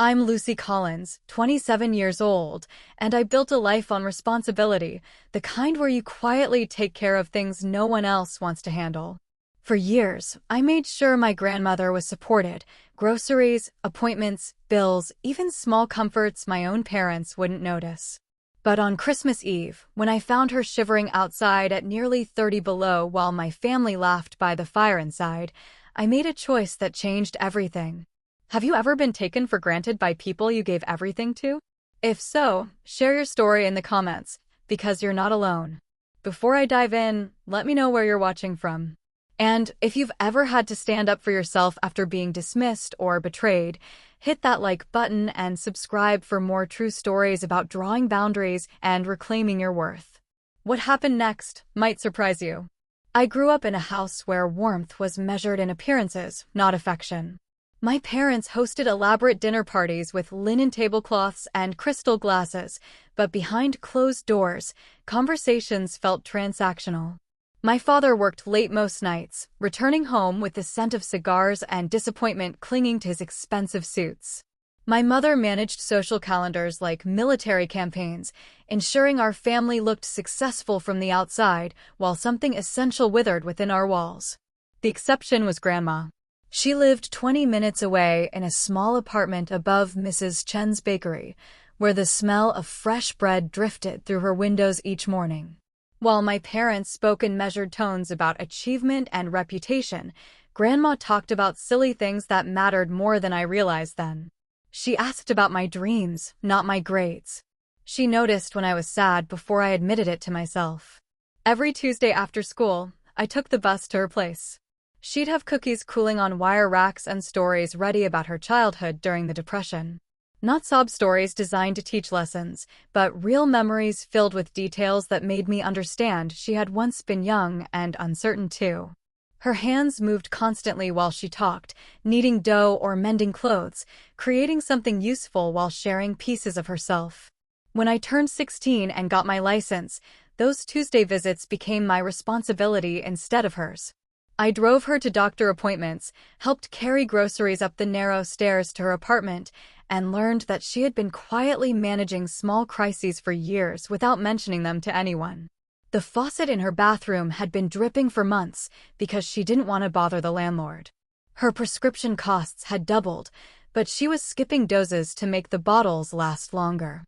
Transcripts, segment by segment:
I'm Lucy Collins, 27 years old, and I built a life on responsibility, the kind where you quietly take care of things no one else wants to handle. For years, I made sure my grandmother was supported: groceries, appointments, bills, even small comforts my own parents wouldn't notice. But on Christmas Eve, when I found her shivering outside at nearly 30 below while my family laughed by the fire inside, I made a choice that changed everything. Have you ever been taken for granted by people you gave everything to? If so, share your story in the comments, because you're not alone. Before I dive in, let me know where you're watching from. And if you've ever had to stand up for yourself after being dismissed or betrayed, hit that like button and subscribe for more true stories about drawing boundaries and reclaiming your worth. What happened next might surprise you. I grew up in a house where warmth was measured in appearances, not affection. My parents hosted elaborate dinner parties with linen tablecloths and crystal glasses, but behind closed doors, conversations felt transactional. My father worked late most nights, returning home with the scent of cigars and disappointment clinging to his expensive suits. My mother managed social calendars like military campaigns, ensuring our family looked successful from the outside while something essential withered within our walls. The exception was Grandma. She lived 20 minutes away in a small apartment above Mrs. Chen's bakery, where the smell of fresh bread drifted through her windows each morning. While my parents spoke in measured tones about achievement and reputation, Grandma talked about silly things that mattered more than I realized then. She asked about my dreams, not my grades. She noticed when I was sad before I admitted it to myself. Every Tuesday after school, I took the bus to her place. She'd have cookies cooling on wire racks and stories ready about her childhood during the Depression. Not sob stories designed to teach lessons, but real memories filled with details that made me understand she had once been young and uncertain too. Her hands moved constantly while she talked, kneading dough or mending clothes, creating something useful while sharing pieces of herself. When I turned 16 and got my license, those Tuesday visits became my responsibility instead of hers. I drove her to doctor appointments, helped carry groceries up the narrow stairs to her apartment, and learned that she had been quietly managing small crises for years without mentioning them to anyone. The faucet in her bathroom had been dripping for months because she didn't want to bother the landlord. Her prescription costs had doubled, but she was skipping doses to make the bottles last longer.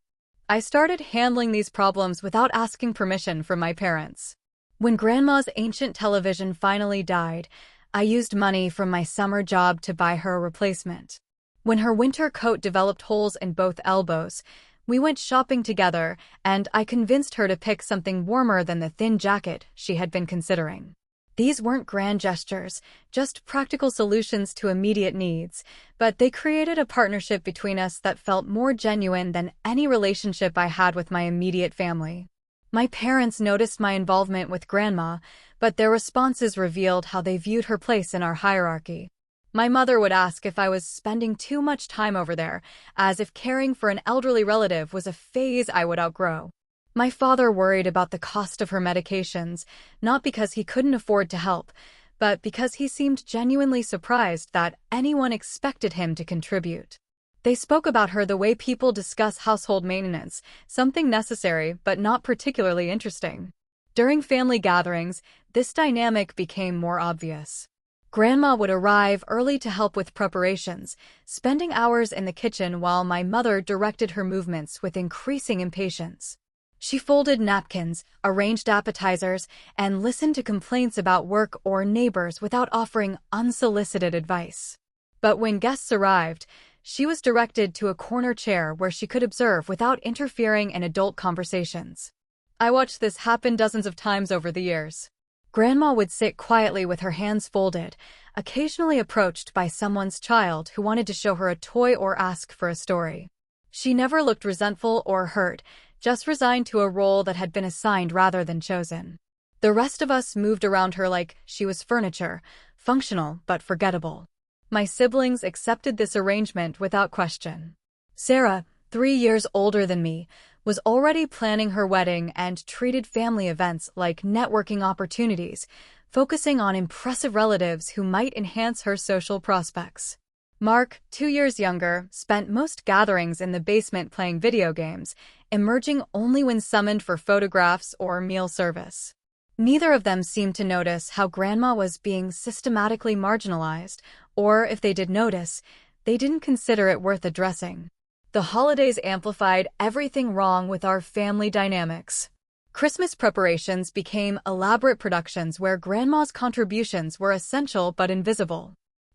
I started handling these problems without asking permission from my parents. When Grandma's ancient television finally died, I used money from my summer job to buy her a replacement. When her winter coat developed holes in both elbows, we went shopping together, and I convinced her to pick something warmer than the thin jacket she had been considering. These weren't grand gestures, just practical solutions to immediate needs, but they created a partnership between us that felt more genuine than any relationship I had with my immediate family. My parents noticed my involvement with Grandma, but their responses revealed how they viewed her place in our hierarchy. My mother would ask if I was spending too much time over there, as if caring for an elderly relative was a phase I would outgrow. My father worried about the cost of her medications, not because he couldn't afford to help, but because he seemed genuinely surprised that anyone expected him to contribute. They spoke about her the way people discuss household maintenance, something necessary but not particularly interesting. During family gatherings, this dynamic became more obvious. Grandma would arrive early to help with preparations, spending hours in the kitchen while my mother directed her movements with increasing impatience. She folded napkins, arranged appetizers, and listened to complaints about work or neighbors without offering unsolicited advice. But when guests arrived, she was directed to a corner chair where she could observe without interfering in adult conversations. I watched this happen dozens of times over the years. Grandma would sit quietly with her hands folded, occasionally approached by someone's child who wanted to show her a toy or ask for a story. She never looked resentful or hurt, just resigned to a role that had been assigned rather than chosen. The rest of us moved around her like she was furniture, functional but forgettable. My siblings accepted this arrangement without question. Sarah, 3 years older than me, was already planning her wedding and treated family events like networking opportunities, focusing on impressive relatives who might enhance her social prospects. Mark, 2 years younger, spent most gatherings in the basement playing video games, emerging only when summoned for photographs or meal service. Neither of them seemed to notice how Grandma was being systematically marginalized, or if they did notice, they didn't consider it worth addressing. The holidays amplified everything wrong with our family dynamics. Christmas preparations became elaborate productions where Grandma's contributions were essential but invisible.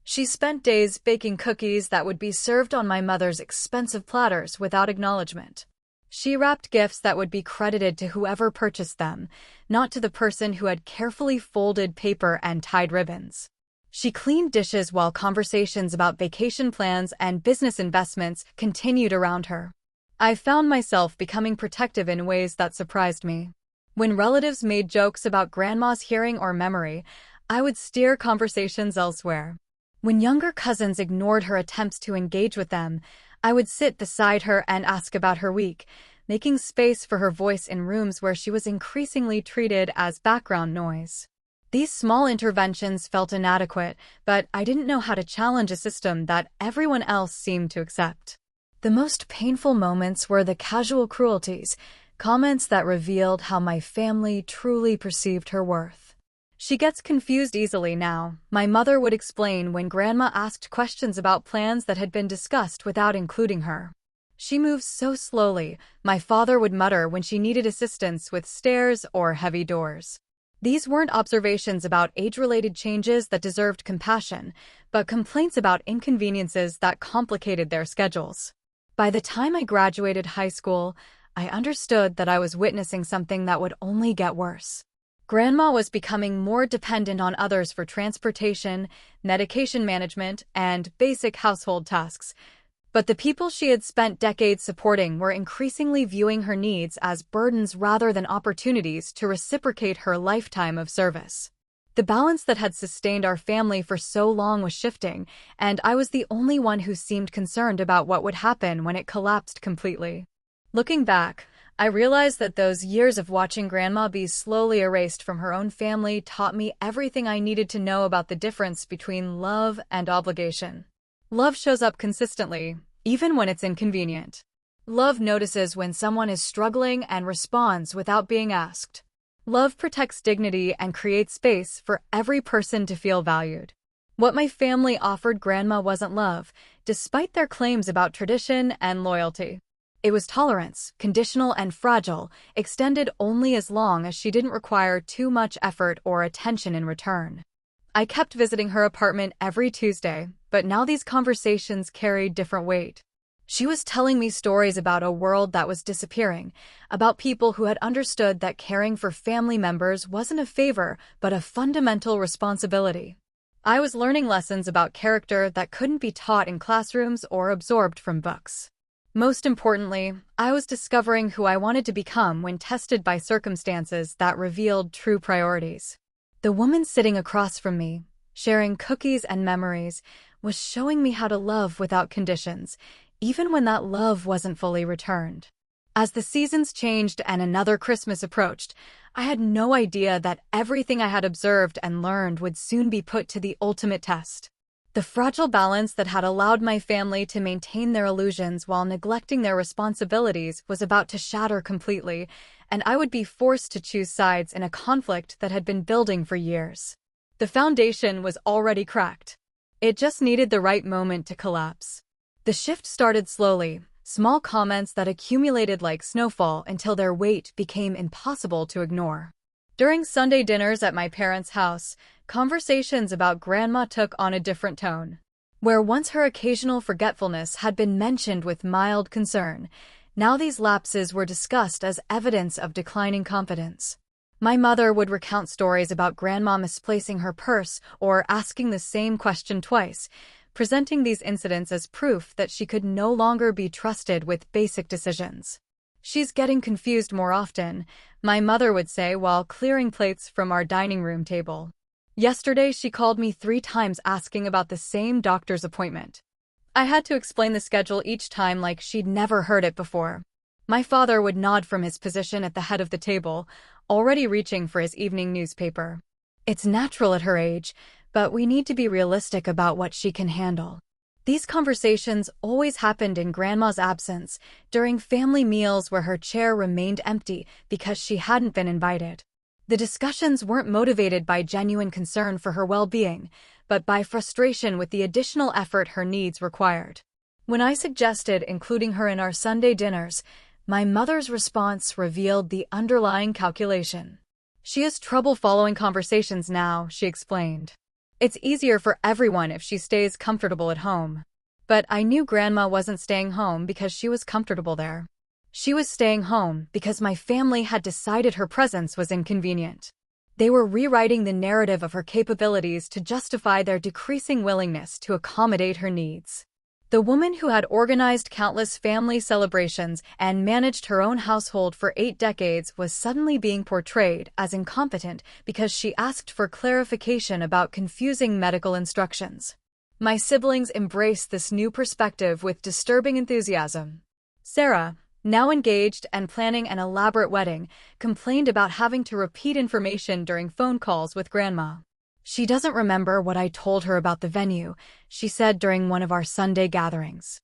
She spent days baking cookies that would be served on my mother's expensive platters without acknowledgement. She wrapped gifts that would be credited to whoever purchased them, not to the person who had carefully folded paper and tied ribbons. She cleaned dishes while conversations about vacation plans and business investments continued around her. I found myself becoming protective in ways that surprised me. When relatives made jokes about Grandma's hearing or memory, I would steer conversations elsewhere. When younger cousins ignored her attempts to engage with them, I would sit beside her and ask about her week, making space for her voice in rooms where she was increasingly treated as background noise. These small interventions felt inadequate, but I didn't know how to challenge a system that everyone else seemed to accept. The most painful moments were the casual cruelties, comments that revealed how my family truly perceived her worth. She gets confused easily now, my mother would explain when Grandma asked questions about plans that had been discussed without including her. She moves so slowly, my father would mutter when she needed assistance with stairs or heavy doors. These weren't observations about age-related changes that deserved compassion, but complaints about inconveniences that complicated their schedules. By the time I graduated high school, I understood that I was witnessing something that would only get worse. Grandma was becoming more dependent on others for transportation, medication management, and basic household tasks. But the people she had spent decades supporting were increasingly viewing her needs as burdens rather than opportunities to reciprocate her lifetime of service. The balance that had sustained our family for so long was shifting, and I was the only one who seemed concerned about what would happen when it collapsed completely. Looking back, I realized that those years of watching Grandma be slowly erased from her own family taught me everything I needed to know about the difference between love and obligation. Love shows up consistently, even when it's inconvenient. Love notices when someone is struggling and responds without being asked. Love protects dignity and creates space for every person to feel valued. What my family offered Grandma wasn't love, despite their claims about tradition and loyalty. It was tolerance, conditional and fragile, extended only as long as she didn't require too much effort or attention in return. I kept visiting her apartment every Tuesday, but now these conversations carried different weight. She was telling me stories about a world that was disappearing, about people who had understood that caring for family members wasn't a favor, but a fundamental responsibility. I was learning lessons about character that couldn't be taught in classrooms or absorbed from books. Most importantly, I was discovering who I wanted to become when tested by circumstances that revealed true priorities. The woman sitting across from me, sharing cookies and memories, was showing me how to love without conditions, even when that love wasn't fully returned. As the seasons changed and another Christmas approached, I had no idea that everything I had observed and learned would soon be put to the ultimate test. The fragile balance that had allowed my family to maintain their illusions while neglecting their responsibilities was about to shatter completely, and I would be forced to choose sides in a conflict that had been building for years. The foundation was already cracked. It just needed the right moment to collapse. The shift started slowly, small comments that accumulated like snowfall until their weight became impossible to ignore. During Sunday dinners at my parents' house, conversations about Grandma took on a different tone. Where once her occasional forgetfulness had been mentioned with mild concern, now these lapses were discussed as evidence of declining competence. My mother would recount stories about Grandma misplacing her purse or asking the same question twice, presenting these incidents as proof that she could no longer be trusted with basic decisions. "She's getting confused more often," my mother would say while clearing plates from our dining room table. "Yesterday she called me 3 times asking about the same doctor's appointment." I had to explain the schedule each time like she'd never heard it before. My father would nod from his position at the head of the table, already reaching for his evening newspaper. "It's natural at her age, but we need to be realistic about what she can handle." These conversations always happened in Grandma's absence, during family meals where her chair remained empty because she hadn't been invited. The discussions weren't motivated by genuine concern for her well-being, but by frustration with the additional effort her needs required. When I suggested including her in our Sunday dinners, my mother's response revealed the underlying calculation. She has trouble following conversations now, she explained. It's easier for everyone if she stays comfortable at home. But I knew Grandma wasn't staying home because she was comfortable there. She was staying home because my family had decided her presence was inconvenient. They were rewriting the narrative of her capabilities to justify their decreasing willingness to accommodate her needs. The woman who had organized countless family celebrations and managed her own household for 8 decades was suddenly being portrayed as incompetent because she asked for clarification about confusing medical instructions. My siblings embraced this new perspective with disturbing enthusiasm. Sarah, now engaged and planning an elaborate wedding, complained about having to repeat information during phone calls with Grandma. She doesn't remember what I told her about the venue, she said during one of our Sunday gatherings.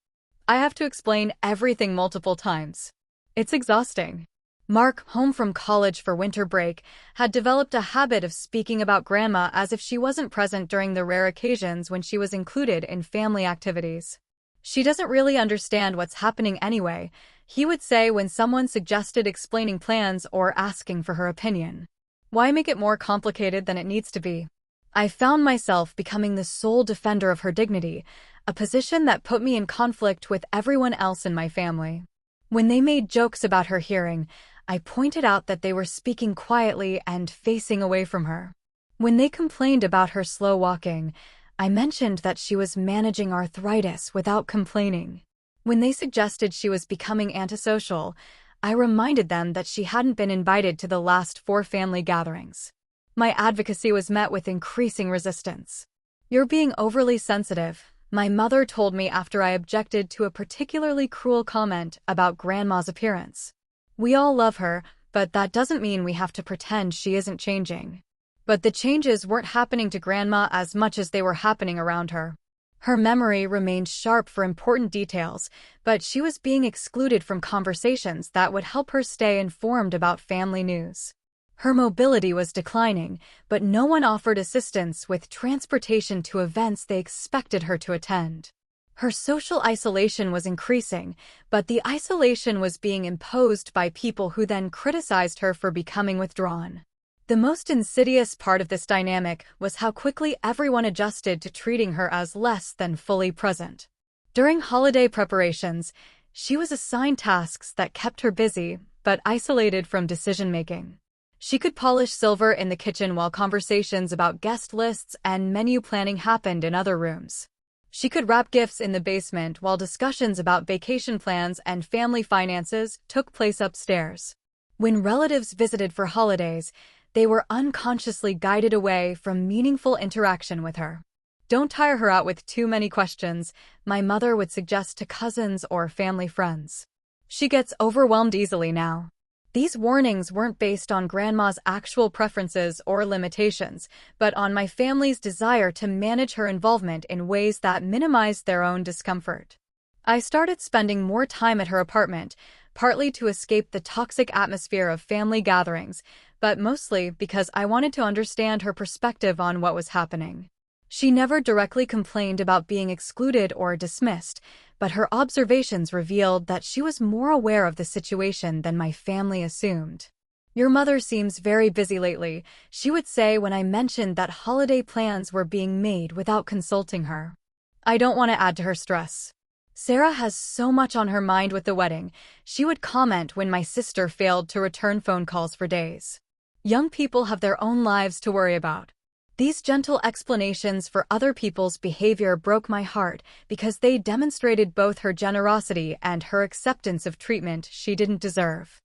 I have to explain everything multiple times. It's exhausting. Mark, home from college for winter break, had developed a habit of speaking about Grandma as if she wasn't present during the rare occasions when she was included in family activities. She doesn't really understand what's happening anyway, he would say when someone suggested explaining plans or asking for her opinion. Why make it more complicated than it needs to be? I found myself becoming the sole defender of her dignity, a position that put me in conflict with everyone else in my family. When they made jokes about her hearing, I pointed out that they were speaking quietly and facing away from her. When they complained about her slow walking, I mentioned that she was managing arthritis without complaining. When they suggested she was becoming antisocial, I reminded them that she hadn't been invited to the last 4 family gatherings. My advocacy was met with increasing resistance. You're being overly sensitive, my mother told me after I objected to a particularly cruel comment about Grandma's appearance. We all love her, but that doesn't mean we have to pretend she isn't changing. But the changes weren't happening to Grandma as much as they were happening around her. Her memory remained sharp for important details, but she was being excluded from conversations that would help her stay informed about family news. Her mobility was declining, but no one offered assistance with transportation to events they expected her to attend. Her social isolation was increasing, but the isolation was being imposed by people who then criticized her for becoming withdrawn. The most insidious part of this dynamic was how quickly everyone adjusted to treating her as less than fully present. During holiday preparations, she was assigned tasks that kept her busy, but isolated from decision-making. She could polish silver in the kitchen while conversations about guest lists and menu planning happened in other rooms. She could wrap gifts in the basement while discussions about vacation plans and family finances took place upstairs. When relatives visited for holidays, they were unconsciously guided away from meaningful interaction with her. Don't tire her out with too many questions, my mother would suggest to cousins or family friends. She gets overwhelmed easily now. These warnings weren't based on Grandma's actual preferences or limitations, but on my family's desire to manage her involvement in ways that minimized their own discomfort. I started spending more time at her apartment, partly to escape the toxic atmosphere of family gatherings, but mostly because I wanted to understand her perspective on what was happening. She never directly complained about being excluded or dismissed, but her observations revealed that she was more aware of the situation than my family assumed. Your mother seems very busy lately, she would say when I mentioned that holiday plans were being made without consulting her. I don't want to add to her stress. Sarah has so much on her mind with the wedding, she would comment when my sister failed to return phone calls for days. Young people have their own lives to worry about. These gentle explanations for other people's behavior broke my heart because they demonstrated both her generosity and her acceptance of treatment she didn't deserve.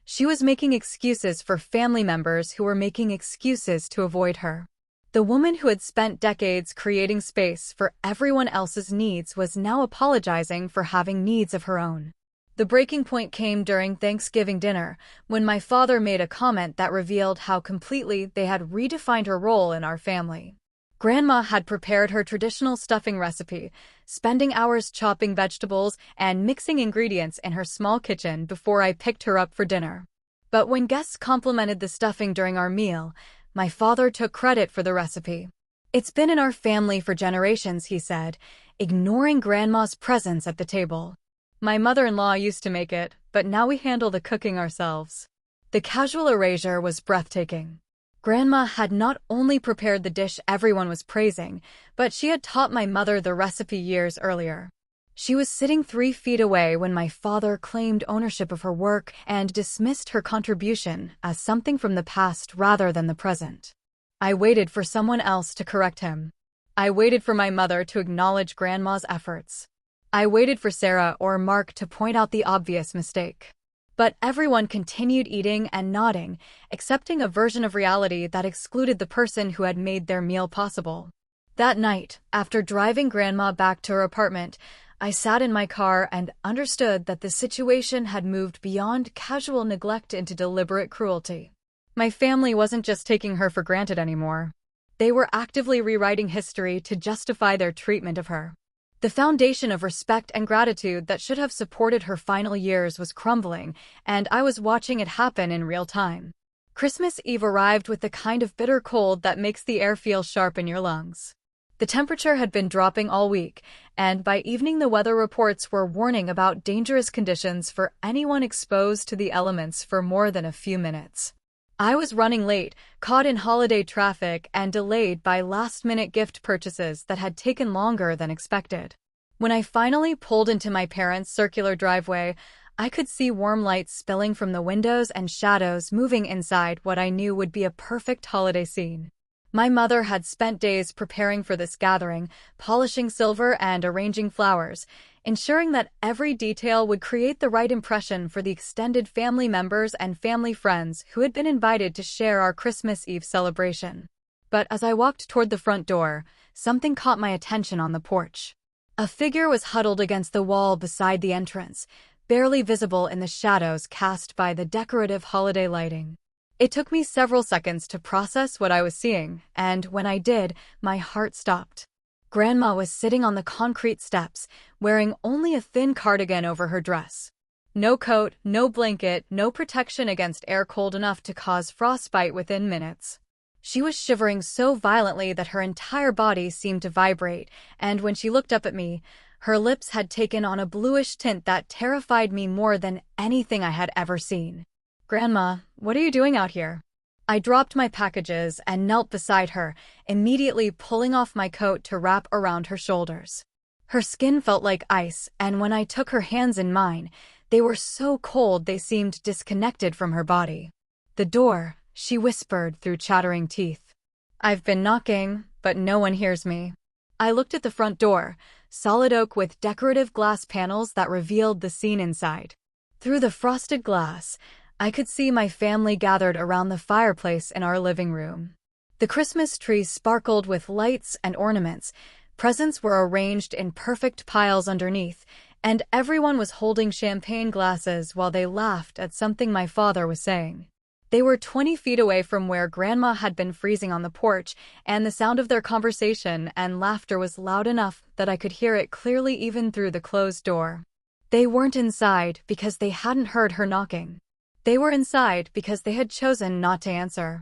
She was making excuses for family members who were making excuses to avoid her. The woman who had spent decades creating space for everyone else's needs was now apologizing for having needs of her own. The breaking point came during Thanksgiving dinner, when my father made a comment that revealed how completely they had redefined her role in our family. Grandma had prepared her traditional stuffing recipe, spending hours chopping vegetables and mixing ingredients in her small kitchen before I picked her up for dinner. But when guests complimented the stuffing during our meal, my father took credit for the recipe. "It's been in our family for generations," he said, ignoring Grandma's presence at the table. "My mother-in-law used to make it, but now we handle the cooking ourselves." The casual erasure was breathtaking. Grandma had not only prepared the dish everyone was praising, but she had taught my mother the recipe years earlier. She was sitting 3 feet away when my father claimed ownership of her work and dismissed her contribution as something from the past rather than the present. I waited for someone else to correct him. I waited for my mother to acknowledge Grandma's efforts. I waited for Sarah or Mark to point out the obvious mistake. But everyone continued eating and nodding, accepting a version of reality that excluded the person who had made their meal possible. That night, after driving Grandma back to her apartment, I sat in my car and understood that the situation had moved beyond casual neglect into deliberate cruelty. My family wasn't just taking her for granted anymore. They were actively rewriting history to justify their treatment of her. The foundation of respect and gratitude that should have supported her final years was crumbling, and I was watching it happen in real time. Christmas Eve arrived with the kind of bitter cold that makes the air feel sharp in your lungs. The temperature had been dropping all week, and by evening the weather reports were warning about dangerous conditions for anyone exposed to the elements for more than a few minutes. I was running late, caught in holiday traffic, and delayed by last-minute gift purchases that had taken longer than expected. When I finally pulled into my parents' circular driveway, I could see warm lights spilling from the windows and shadows moving inside what I knew would be a perfect holiday scene. My mother had spent days preparing for this gathering, polishing silver and arranging flowers, ensuring that every detail would create the right impression for the extended family members and family friends who had been invited to share our Christmas Eve celebration. But as I walked toward the front door, something caught my attention on the porch. A figure was huddled against the wall beside the entrance, barely visible in the shadows cast by the decorative holiday lighting. It took me several seconds to process what I was seeing, and when I did, my heart stopped. Grandma was sitting on the concrete steps, wearing only a thin cardigan over her dress. No coat, no blanket, no protection against air cold enough to cause frostbite within minutes. She was shivering so violently that her entire body seemed to vibrate, and when she looked up at me, her lips had taken on a bluish tint that terrified me more than anything I had ever seen. "Grandma, what are you doing out here?" I dropped my packages and knelt beside her, immediately pulling off my coat to wrap around her shoulders. Her skin felt like ice, and when I took her hands in mine, they were so cold they seemed disconnected from her body. "The door," she whispered through chattering teeth. "I've been knocking, but no one hears me." I looked at the front door, solid oak with decorative glass panels that revealed the scene inside. Through the frosted glass, I could see my family gathered around the fireplace in our living room. The Christmas tree sparkled with lights and ornaments, presents were arranged in perfect piles underneath, and everyone was holding champagne glasses while they laughed at something my father was saying. They were 20 feet away from where Grandma had been freezing on the porch, and the sound of their conversation and laughter was loud enough that I could hear it clearly even through the closed door. They weren't inside because they hadn't heard her knocking. They were inside because they had chosen not to answer.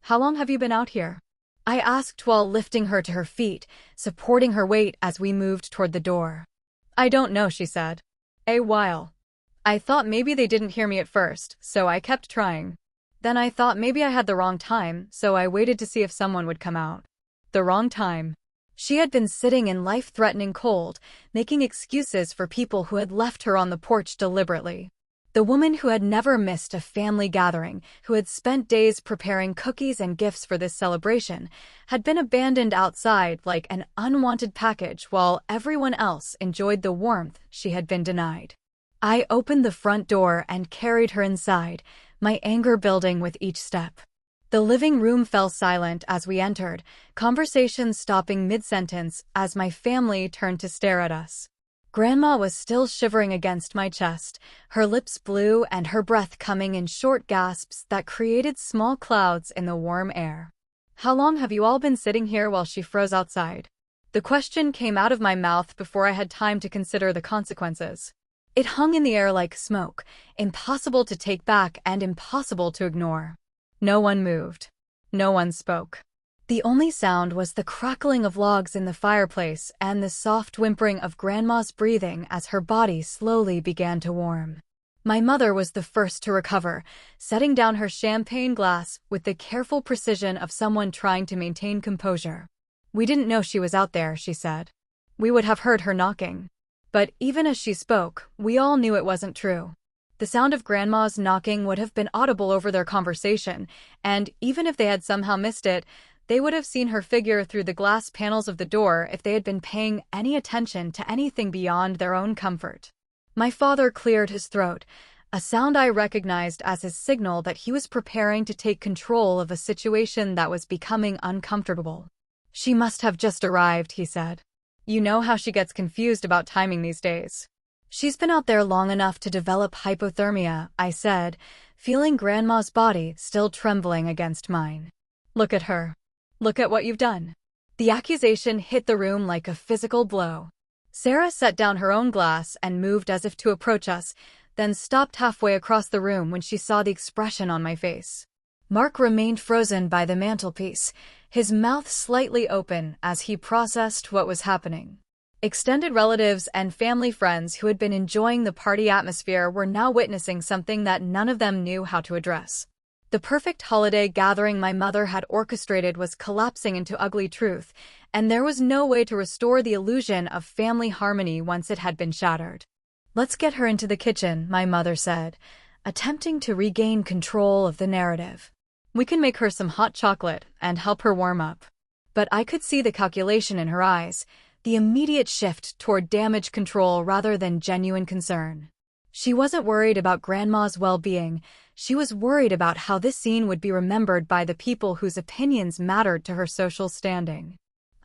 "How long have you been out here?" I asked while lifting her to her feet, supporting her weight as we moved toward the door. "I don't know," she said. "A while. I thought maybe they didn't hear me at first, so I kept trying. Then I thought maybe I had the wrong time, so I waited to see if someone would come out." The wrong time. She had been sitting in life-threatening cold, making excuses for people who had left her on the porch deliberately. The woman who had never missed a family gathering, who had spent days preparing cookies and gifts for this celebration, had been abandoned outside like an unwanted package while everyone else enjoyed the warmth she had been denied. I opened the front door and carried her inside, my anger building with each step. The living room fell silent as we entered, conversations stopping mid-sentence as my family turned to stare at us. Grandma was still shivering against my chest, her lips blue and her breath coming in short gasps that created small clouds in the warm air. How long have you all been sitting here while she froze outside? The question came out of my mouth before I had time to consider the consequences. It hung in the air like smoke, impossible to take back and impossible to ignore. No one moved. No one spoke. The only sound was the crackling of logs in the fireplace and the soft whimpering of Grandma's breathing as her body slowly began to warm. My mother was the first to recover, setting down her champagne glass with the careful precision of someone trying to maintain composure. "We didn't know she was out there," she said. "We would have heard her knocking." But even as she spoke, we all knew it wasn't true. The sound of Grandma's knocking would have been audible over their conversation, and even if they had somehow missed it, they would have seen her figure through the glass panels of the door if they had been paying any attention to anything beyond their own comfort. My father cleared his throat, a sound I recognized as his signal that he was preparing to take control of a situation that was becoming uncomfortable. "She must have just arrived," he said. "You know how she gets confused about timing these days." "She's been out there long enough to develop hypothermia," I said, feeling Grandma's body still trembling against mine. "Look at her. Look at what you've done." The accusation hit the room like a physical blow. Sarah set down her own glass and moved as if to approach us, then stopped halfway across the room when she saw the expression on my face. Mark remained frozen by the mantelpiece, his mouth slightly open as he processed what was happening. Extended relatives and family friends who had been enjoying the party atmosphere were now witnessing something that none of them knew how to address. The perfect holiday gathering my mother had orchestrated was collapsing into ugly truth, and there was no way to restore the illusion of family harmony once it had been shattered. "Let's get her into the kitchen," my mother said, attempting to regain control of the narrative. "We can make her some hot chocolate and help her warm up." But I could see the calculation in her eyes, the immediate shift toward damage control rather than genuine concern. She wasn't worried about Grandma's well-being. She was worried about how this scene would be remembered by the people whose opinions mattered to her social standing.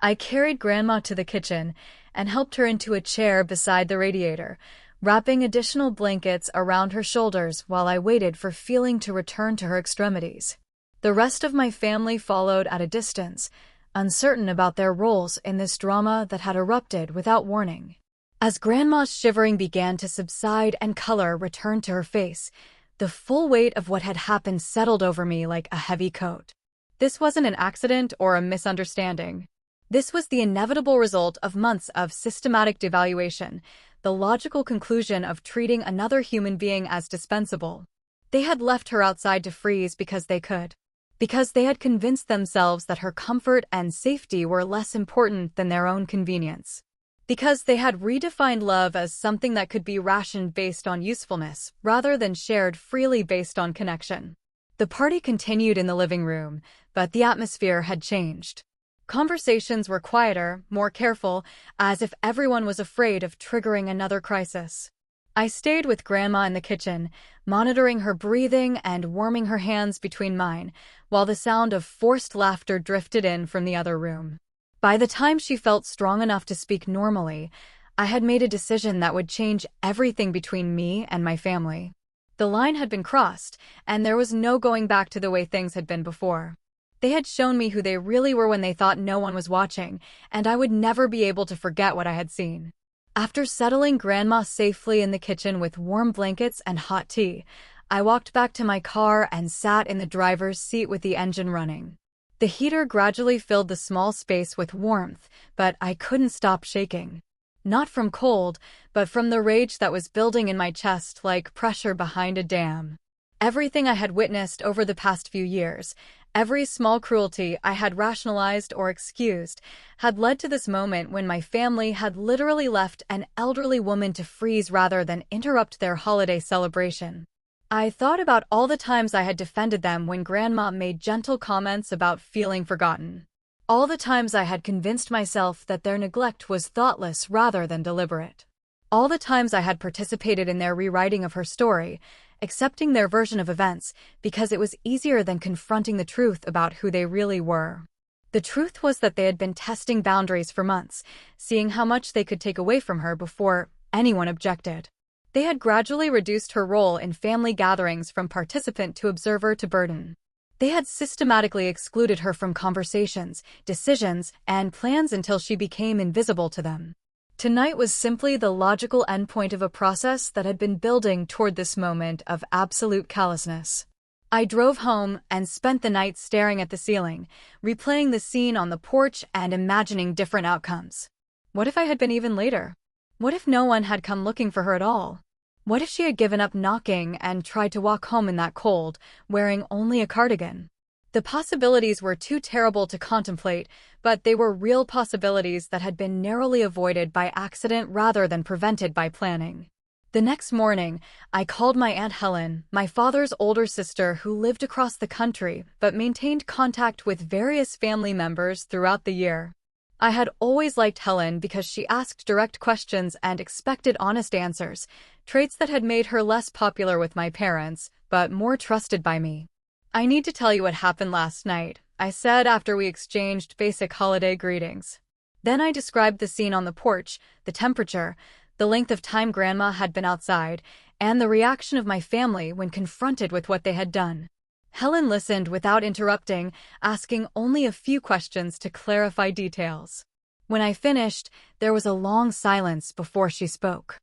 I carried Grandma to the kitchen and helped her into a chair beside the radiator, wrapping additional blankets around her shoulders while I waited for feeling to return to her extremities. The rest of my family followed at a distance, uncertain about their roles in this drama that had erupted without warning. As Grandma's shivering began to subside and color returned to her face, the full weight of what had happened settled over me like a heavy coat. This wasn't an accident or a misunderstanding. This was the inevitable result of months of systematic devaluation, the logical conclusion of treating another human being as dispensable. They had left her outside to freeze because they could. Because they had convinced themselves that her comfort and safety were less important than their own convenience. Because they had redefined love as something that could be rationed based on usefulness, rather than shared freely based on connection. The party continued in the living room, but the atmosphere had changed. Conversations were quieter, more careful, as if everyone was afraid of triggering another crisis. I stayed with Grandma in the kitchen, monitoring her breathing and warming her hands between mine, while the sound of forced laughter drifted in from the other room. By the time she felt strong enough to speak normally, I had made a decision that would change everything between me and my family. The line had been crossed, and there was no going back to the way things had been before. They had shown me who they really were when they thought no one was watching, and I would never be able to forget what I had seen. After settling Grandma safely in the kitchen with warm blankets and hot tea, I walked back to my car and sat in the driver's seat with the engine running. The heater gradually filled the small space with warmth, but I couldn't stop shaking. Not from cold, but from the rage that was building in my chest like pressure behind a dam. Everything I had witnessed over the past few years, every small cruelty I had rationalized or excused, had led to this moment when my family had literally left an elderly woman to freeze rather than interrupt their holiday celebration. I thought about all the times I had defended them when Grandma made gentle comments about feeling forgotten. All the times I had convinced myself that their neglect was thoughtless rather than deliberate. All the times I had participated in their rewriting of her story, accepting their version of events because it was easier than confronting the truth about who they really were. The truth was that they had been testing boundaries for months, seeing how much they could take away from her before anyone objected. They had gradually reduced her role in family gatherings from participant to observer to burden. They had systematically excluded her from conversations, decisions, and plans until she became invisible to them. Tonight was simply the logical endpoint of a process that had been building toward this moment of absolute callousness. I drove home and spent the night staring at the ceiling, replaying the scene on the porch and imagining different outcomes. What if I had been even later? What if no one had come looking for her at all? What if she had given up knocking and tried to walk home in that cold, wearing only a cardigan? The possibilities were too terrible to contemplate, but they were real possibilities that had been narrowly avoided by accident rather than prevented by planning. The next morning, I called my Aunt Helen, my father's older sister who lived across the country but maintained contact with various family members throughout the year. I had always liked Helen because she asked direct questions and expected honest answers, traits that had made her less popular with my parents, but more trusted by me. "I need to tell you what happened last night," I said after we exchanged basic holiday greetings. Then I described the scene on the porch, the temperature, the length of time Grandma had been outside, and the reaction of my family when confronted with what they had done. Helen listened without interrupting, asking only a few questions to clarify details. When I finished, there was a long silence before she spoke.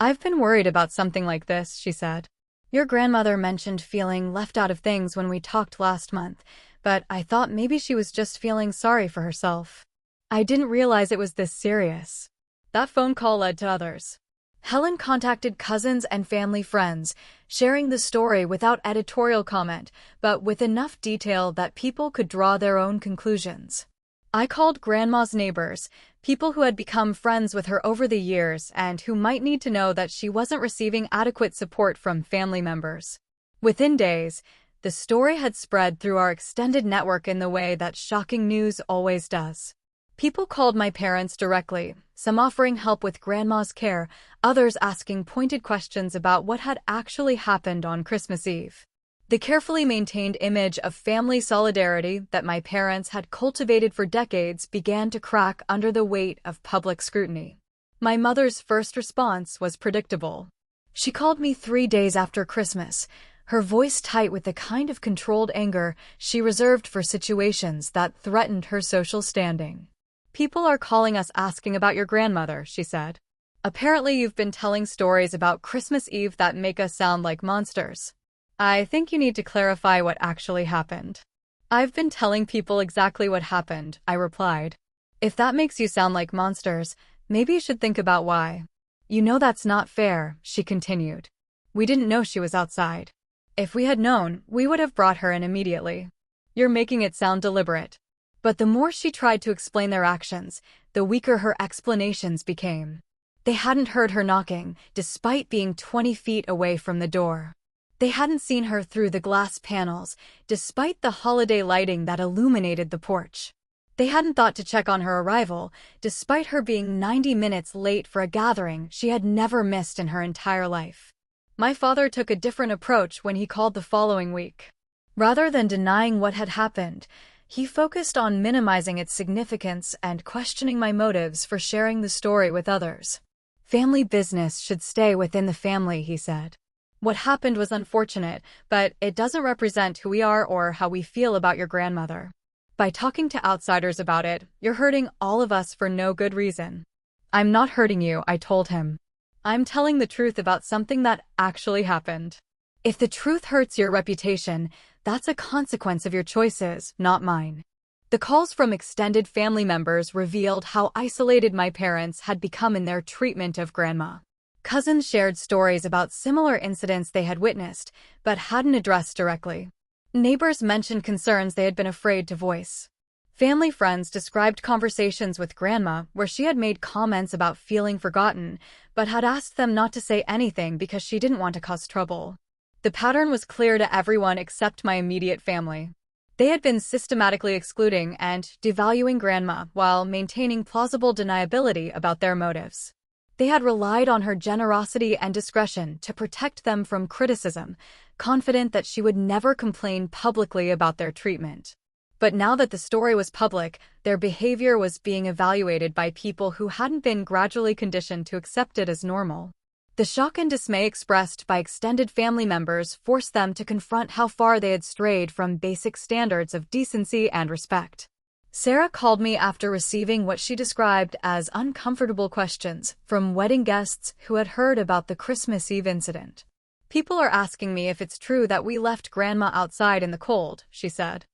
"I've been worried about something like this," she said. "Your grandmother mentioned feeling left out of things when we talked last month, but I thought maybe she was just feeling sorry for herself. I didn't realize it was this serious." That phone call led to others. Helen contacted cousins and family friends, sharing the story without editorial comment, but with enough detail that people could draw their own conclusions. I called Grandma's neighbors, people who had become friends with her over the years and who might need to know that she wasn't receiving adequate support from family members. Within days, the story had spread through our extended network in the way that shocking news always does. People called my parents directly, some offering help with Grandma's care, others asking pointed questions about what had actually happened on Christmas Eve. The carefully maintained image of family solidarity that my parents had cultivated for decades began to crack under the weight of public scrutiny. My mother's first response was predictable. She called me 3 days after Christmas, her voice tight with the kind of controlled anger she reserved for situations that threatened her social standing. "People are calling us asking about your grandmother," she said. "Apparently you've been telling stories about Christmas Eve that make us sound like monsters. I think you need to clarify what actually happened." "I've been telling people exactly what happened," I replied. "If that makes you sound like monsters, maybe you should think about why." "You know that's not fair," she continued. "We didn't know she was outside. If we had known, we would have brought her in immediately. You're making it sound deliberate." But the more she tried to explain their actions, the weaker her explanations became. They hadn't heard her knocking, despite being 20 feet away from the door. They hadn't seen her through the glass panels, despite the holiday lighting that illuminated the porch. They hadn't thought to check on her arrival, despite her being 90 minutes late for a gathering she had never missed in her entire life. My father took a different approach when he called the following week. Rather than denying what had happened, he focused on minimizing its significance and questioning my motives for sharing the story with others. "Family business should stay within the family," he said. "What happened was unfortunate, but it doesn't represent who we are or how we feel about your grandmother. By talking to outsiders about it, you're hurting all of us for no good reason." "I'm not hurting you," I told him. "I'm telling the truth about something that actually happened. If the truth hurts your reputation, that's a consequence of your choices, not mine." The calls from extended family members revealed how isolated my parents had become in their treatment of Grandma. Cousins shared stories about similar incidents they had witnessed, but hadn't addressed directly. Neighbors mentioned concerns they had been afraid to voice. Family friends described conversations with Grandma where she had made comments about feeling forgotten, but had asked them not to say anything because she didn't want to cause trouble. The pattern was clear to everyone except my immediate family. They had been systematically excluding and devaluing Grandma while maintaining plausible deniability about their motives. They had relied on her generosity and discretion to protect them from criticism, confident that she would never complain publicly about their treatment. But now that the story was public, their behavior was being evaluated by people who hadn't been gradually conditioned to accept it as normal. The shock and dismay expressed by extended family members forced them to confront how far they had strayed from basic standards of decency and respect. Sarah called me after receiving what she described as uncomfortable questions from wedding guests who had heard about the Christmas Eve incident. "People are asking me if it's true that we left Grandma outside in the cold," she said.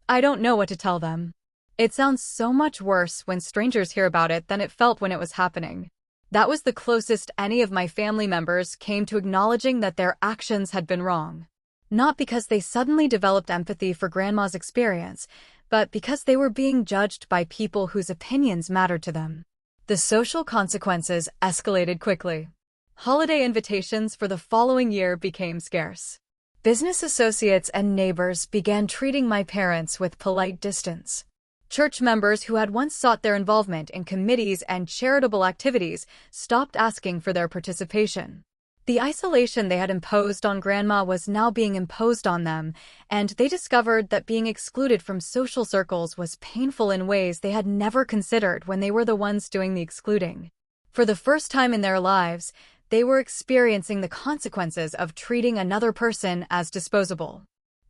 "I don't know what to tell them. It sounds so much worse when strangers hear about it than it felt when it was happening." That was the closest any of my family members came to acknowledging that their actions had been wrong. Not because they suddenly developed empathy for Grandma's experience, but because they were being judged by people whose opinions mattered to them. The social consequences escalated quickly. Holiday invitations for the following year became scarce. Business associates and neighbors began treating my parents with polite distance. Church members who had once sought their involvement in committees and charitable activities stopped asking for their participation. The isolation they had imposed on Grandma was now being imposed on them, and they discovered that being excluded from social circles was painful in ways they had never considered when they were the ones doing the excluding. For the first time in their lives, they were experiencing the consequences of treating another person as disposable.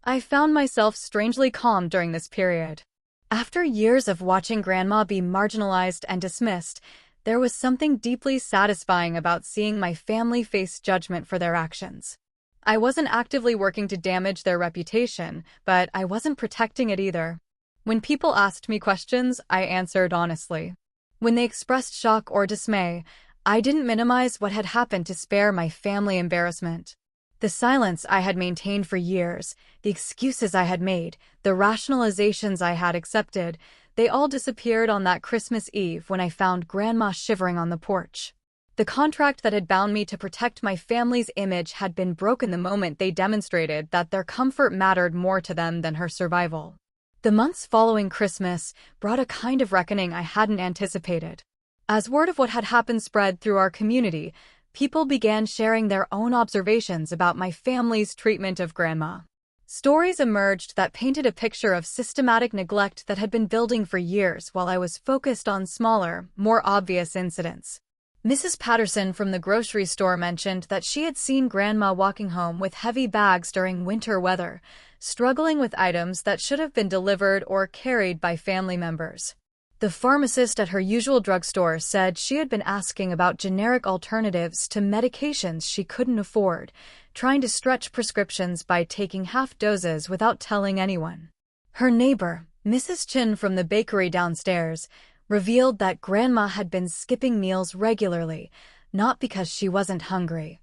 I found myself strangely calm during this period. After years of watching Grandma be marginalized and dismissed, there was something deeply satisfying about seeing my family face judgment for their actions. I wasn't actively working to damage their reputation, but I wasn't protecting it either. When people asked me questions, I answered honestly. When they expressed shock or dismay, I didn't minimize what had happened to spare my family embarrassment. The silence I had maintained for years, the excuses I had made, the rationalizations I had accepted, they all disappeared on that Christmas Eve when I found Grandma shivering on the porch. The contract that had bound me to protect my family's image had been broken the moment they demonstrated that their comfort mattered more to them than her survival. The months following Christmas brought a kind of reckoning I hadn't anticipated. As word of what had happened spread through our community, people began sharing their own observations about my family's treatment of Grandma. Stories emerged that painted a picture of systematic neglect that had been building for years while I was focused on smaller, more obvious incidents. Mrs. Patterson from the grocery store mentioned that she had seen Grandma walking home with heavy bags during winter weather, struggling with items that should have been delivered or carried by family members. The pharmacist at her usual drugstore said she had been asking about generic alternatives to medications she couldn't afford, trying to stretch prescriptions by taking half doses without telling anyone. Her neighbor, Mrs. Chin from the bakery downstairs, revealed that Grandma had been skipping meals regularly, not because she wasn't hungry,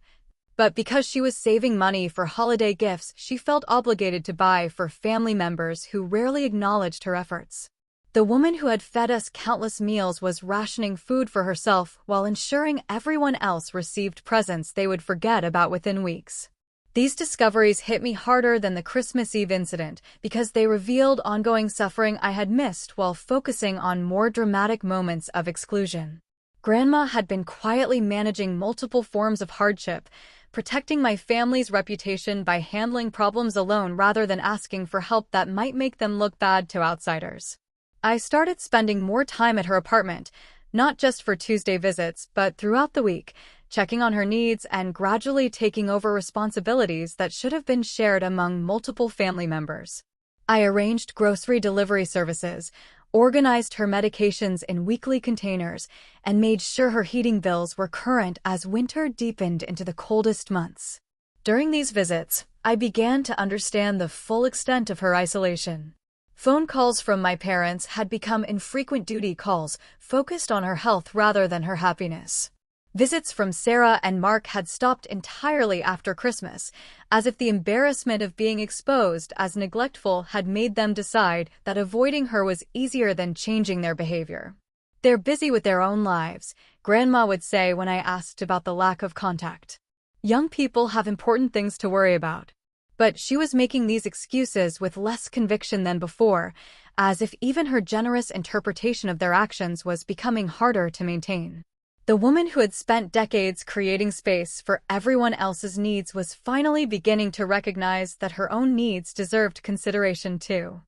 but because she was saving money for holiday gifts she felt obligated to buy for family members who rarely acknowledged her efforts. The woman who had fed us countless meals was rationing food for herself while ensuring everyone else received presents they would forget about within weeks. These discoveries hit me harder than the Christmas Eve incident because they revealed ongoing suffering I had missed while focusing on more dramatic moments of exclusion. Grandma had been quietly managing multiple forms of hardship, protecting my family's reputation by handling problems alone rather than asking for help that might make them look bad to outsiders. I started spending more time at her apartment, not just for Tuesday visits, but throughout the week, checking on her needs and gradually taking over responsibilities that should have been shared among multiple family members. I arranged grocery delivery services, organized her medications in weekly containers, and made sure her heating bills were current as winter deepened into the coldest months. During these visits, I began to understand the full extent of her isolation. Phone calls from my parents had become infrequent duty calls, focused on her health rather than her happiness. Visits from Sarah and Mark had stopped entirely after Christmas, as if the embarrassment of being exposed as neglectful had made them decide that avoiding her was easier than changing their behavior. "They're busy with their own lives," Grandma would say when I asked about the lack of contact. "Young people have important things to worry about." But she was making these excuses with less conviction than before, as if even her generous interpretation of their actions was becoming harder to maintain. The woman who had spent decades creating space for everyone else's needs was finally beginning to recognize that her own needs deserved consideration too.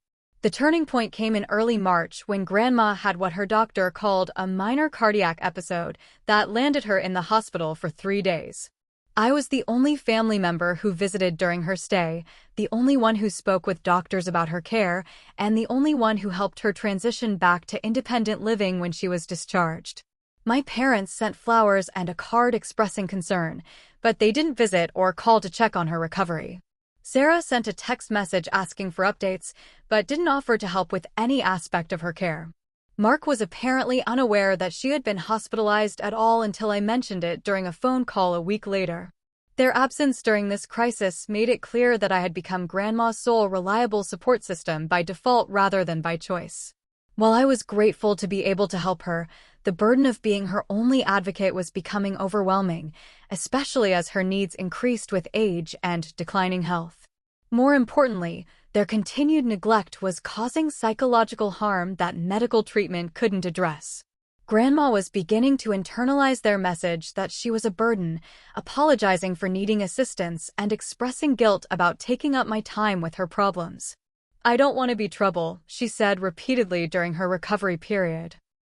The turning point came in early March when Grandma had what her doctor called a minor cardiac episode that landed her in the hospital for 3 days. I was the only family member who visited during her stay, the only one who spoke with doctors about her care, and the only one who helped her transition back to independent living when she was discharged. My parents sent flowers and a card expressing concern, but they didn't visit or call to check on her recovery. Sarah sent a text message asking for updates, but didn't offer to help with any aspect of her care. Mark was apparently unaware that she had been hospitalized at all until I mentioned it during a phone call a week later. Their absence during this crisis made it clear that I had become Grandma's sole reliable support system by default rather than by choice. While I was grateful to be able to help her, the burden of being her only advocate was becoming overwhelming, especially as her needs increased with age and declining health. More importantly, their continued neglect was causing psychological harm that medical treatment couldn't address. Grandma was beginning to internalize their message that she was a burden, apologizing for needing assistance and expressing guilt about taking up my time with her problems. "I don't want to be trouble," she said repeatedly during her recovery period.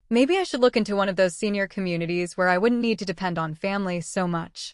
"Maybe I should look into one of those senior communities where I wouldn't need to depend on family so much."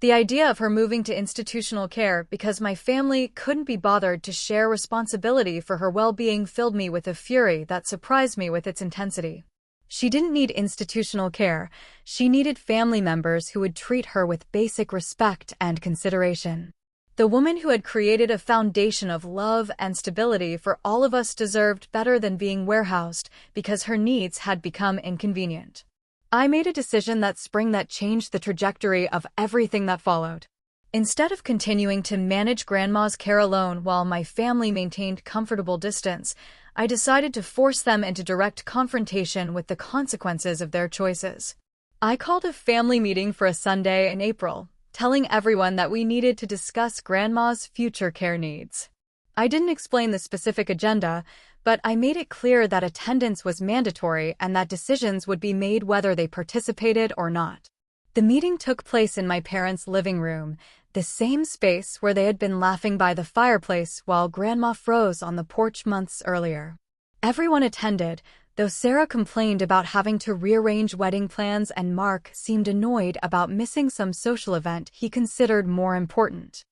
The idea of her moving to institutional care because my family couldn't be bothered to share responsibility for her well-being filled me with a fury that surprised me with its intensity. She didn't need institutional care, she needed family members who would treat her with basic respect and consideration. The woman who had created a foundation of love and stability for all of us deserved better than being warehoused because her needs had become inconvenient. I made a decision that spring that changed the trajectory of everything that followed. Instead of continuing to manage Grandma's care alone while my family maintained comfortable distance, I decided to force them into direct confrontation with the consequences of their choices. I called a family meeting for a Sunday in April, telling everyone that we needed to discuss Grandma's future care needs. I didn't explain the specific agenda, but I made it clear that attendance was mandatory and that decisions would be made whether they participated or not. The meeting took place in my parents' living room, the same space where they had been laughing by the fireplace while Grandma froze on the porch months earlier. Everyone attended, though Sarah complained about having to rearrange wedding plans and Mark seemed annoyed about missing some social event he considered more important.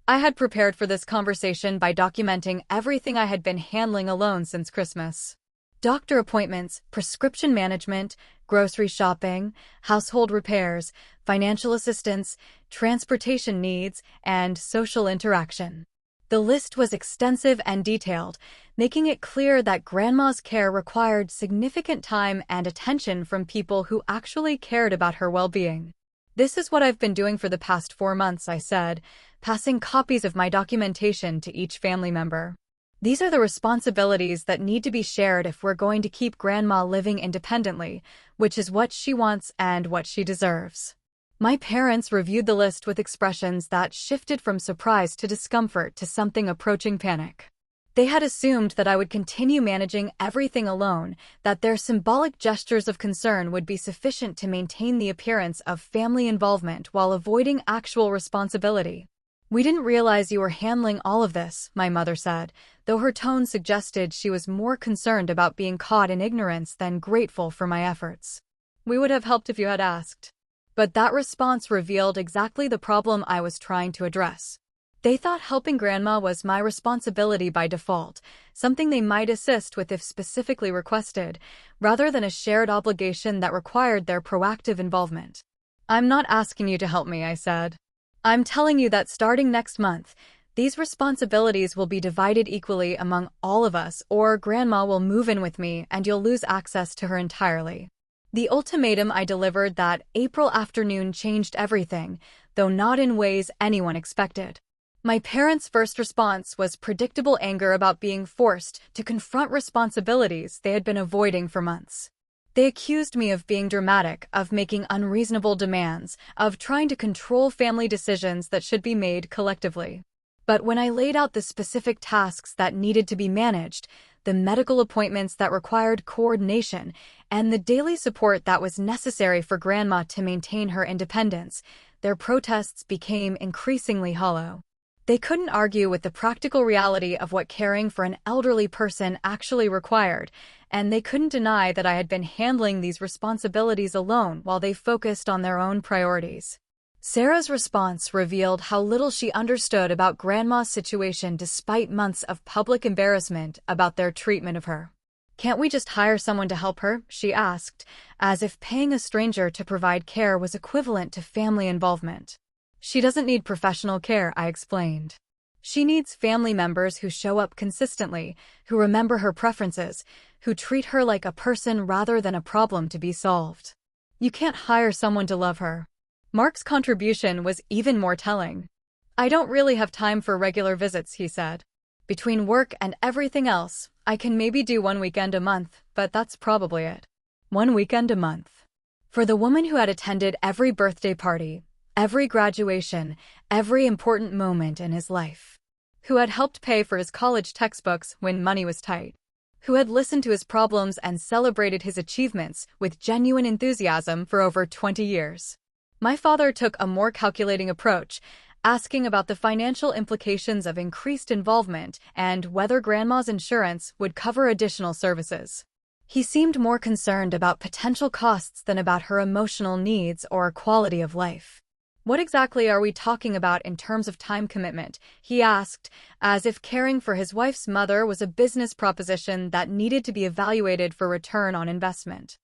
I had prepared for this conversation by documenting everything I had been handling alone since Christmas. Doctor appointments, prescription management, grocery shopping, household repairs, financial assistance, transportation needs, and social interaction. The list was extensive and detailed, making it clear that Grandma's care required significant time and attention from people who actually cared about her well-being. "This is what I've been doing for the past 4 months," I said, passing copies of my documentation to each family member. "These are the responsibilities that need to be shared if we're going to keep Grandma living independently, which is what she wants and what she deserves." My parents reviewed the list with expressions that shifted from surprise to discomfort to something approaching panic. They had assumed that I would continue managing everything alone, that their symbolic gestures of concern would be sufficient to maintain the appearance of family involvement while avoiding actual responsibility. "We didn't realize you were handling all of this," my mother said, though her tone suggested she was more concerned about being caught in ignorance than grateful for my efforts. "We would have helped if you had asked." But that response revealed exactly the problem I was trying to address. They thought helping Grandma was my responsibility by default, something they might assist with if specifically requested, rather than a shared obligation that required their proactive involvement. "I'm not asking you to help me," I said. "I'm telling you that starting next month, these responsibilities will be divided equally among all of us, or Grandma will move in with me and you'll lose access to her entirely." The ultimatum I delivered that April afternoon changed everything, though not in ways anyone expected. My parents' first response was predictable anger about being forced to confront responsibilities they had been avoiding for months. They accused me of being dramatic, of making unreasonable demands, of trying to control family decisions that should be made collectively. But when I laid out the specific tasks that needed to be managed, the medical appointments that required coordination, and the daily support that was necessary for Grandma to maintain her independence, their protests became increasingly hollow. They couldn't argue with the practical reality of what caring for an elderly person actually required, and they couldn't deny that I had been handling these responsibilities alone while they focused on their own priorities. Sarah's response revealed how little she understood about Grandma's situation despite months of public embarrassment about their treatment of her. "Can't we just hire someone to help her?" she asked, as if paying a stranger to provide care was equivalent to family involvement. "She doesn't need professional care," I explained. "She needs family members who show up consistently, who remember her preferences, who treat her like a person rather than a problem to be solved. You can't hire someone to love her." Mark's contribution was even more telling. "I don't really have time for regular visits," he said. "Between work and everything else, I can maybe do one weekend a month, but that's probably it." One weekend a month. For the woman who had attended every birthday party, every graduation, every important moment in his life. Who had helped pay for his college textbooks when money was tight. Who had listened to his problems and celebrated his achievements with genuine enthusiasm for over 20 years. My father took a more calculating approach, asking about the financial implications of increased involvement and whether Grandma's insurance would cover additional services. He seemed more concerned about potential costs than about her emotional needs or quality of life. "What exactly are we talking about in terms of time commitment?" he asked, as if caring for his wife's mother was a business proposition that needed to be evaluated for return on investment.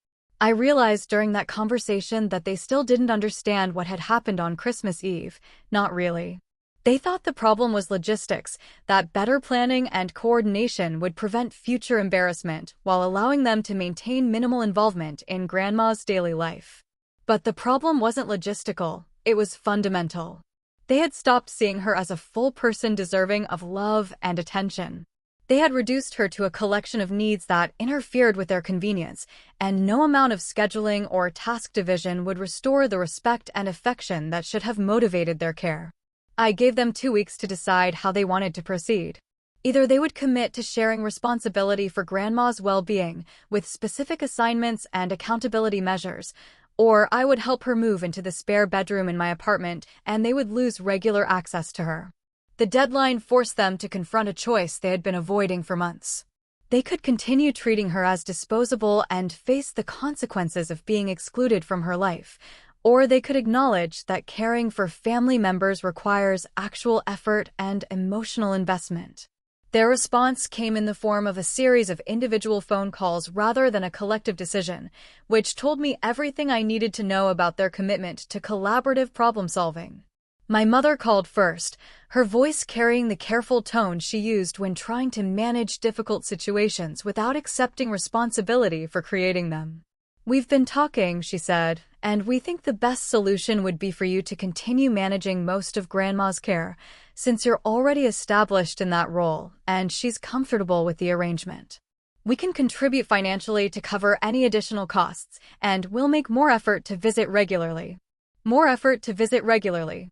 I realized during that conversation that they still didn't understand what had happened on Christmas Eve. Not really. They thought the problem was logistics, that better planning and coordination would prevent future embarrassment while allowing them to maintain minimal involvement in Grandma's daily life. But the problem wasn't logistical, it was fundamental. They had stopped seeing her as a full person deserving of love and attention. They had reduced her to a collection of needs that interfered with their convenience, and no amount of scheduling or task division would restore the respect and affection that should have motivated their care. I gave them 2 weeks to decide how they wanted to proceed. Either they would commit to sharing responsibility for Grandma's well-being, with specific assignments and accountability measures, or I would help her move into the spare bedroom in my apartment and they would lose regular access to her. The deadline forced them to confront a choice they had been avoiding for months. They could continue treating her as disposable and face the consequences of being excluded from her life, or they could acknowledge that caring for family members requires actual effort and emotional investment. Their response came in the form of a series of individual phone calls rather than a collective decision, which told me everything I needed to know about their commitment to collaborative problem-solving. My mother called first, her voice carrying the careful tone she used when trying to manage difficult situations without accepting responsibility for creating them. "We've been talking," she said, "and we think the best solution would be for you to continue managing most of Grandma's care, since you're already established in that role and she's comfortable with the arrangement. We can contribute financially to cover any additional costs, and we'll make more effort to visit regularly." More effort to visit regularly.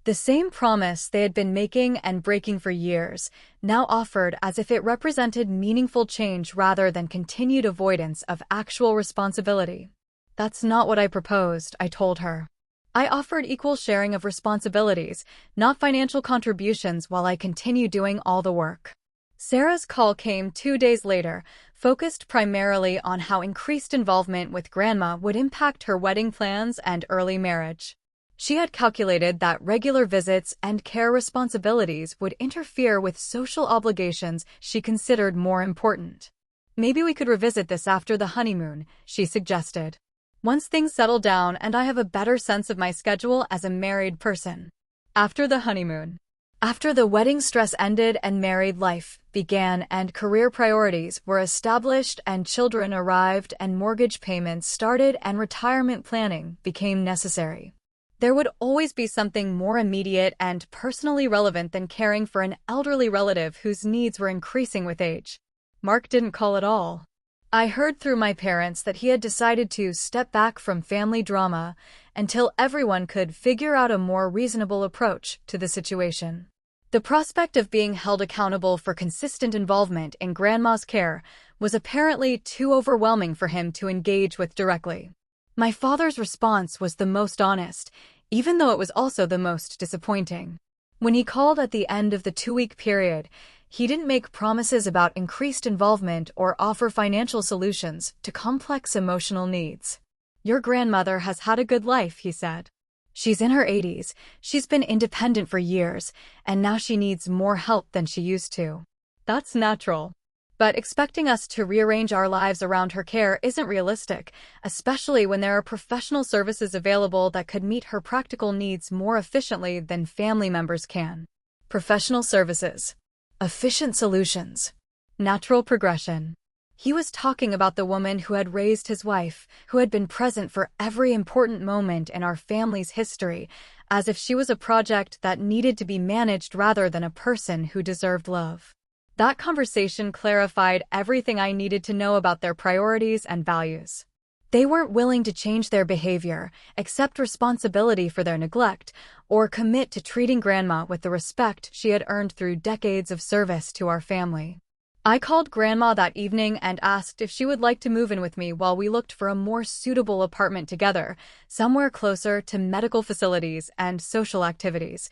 The same promise they had been making and breaking for years, now offered as if it represented meaningful change rather than continued avoidance of actual responsibility. "That's not what I proposed," I told her. "I offered equal sharing of responsibilities, not financial contributions while I continue doing all the work." Sarah's call came 2 days later, focused primarily on how increased involvement with Grandma would impact her wedding plans and early marriage. She had calculated that regular visits and care responsibilities would interfere with social obligations she considered more important. "Maybe we could revisit this after the honeymoon," she suggested. "Once things settle down and I have a better sense of my schedule as a married person." After the honeymoon. After the wedding stress ended and married life began and career priorities were established and children arrived and mortgage payments started and retirement planning became necessary. There would always be something more immediate and personally relevant than caring for an elderly relative whose needs were increasing with age. Mark didn't call at all. I heard through my parents that he had decided to step back from family drama until everyone could figure out a more reasonable approach to the situation. The prospect of being held accountable for consistent involvement in Grandma's care was apparently too overwhelming for him to engage with directly. My father's response was the most honest, even though it was also the most disappointing. When he called at the end of the 2-week period, he didn't make promises about increased involvement or offer financial solutions to complex emotional needs. "Your grandmother has had a good life," he said. "She's in her 80s, she's been independent for years, and now she needs more help than she used to." That's natural. But expecting us to rearrange our lives around her care isn't realistic, especially when there are professional services available that could meet her practical needs more efficiently than family members can. Professional services. Efficient solutions. Natural progression. He was talking about the woman who had raised his wife, who had been present for every important moment in our family's history, as if she was a project that needed to be managed rather than a person who deserved love. That conversation clarified everything I needed to know about their priorities and values. They weren't willing to change their behavior, accept responsibility for their neglect, or commit to treating Grandma with the respect she had earned through decades of service to our family. I called Grandma that evening and asked if she would like to move in with me while we looked for a more suitable apartment together, somewhere closer to medical facilities and social activities,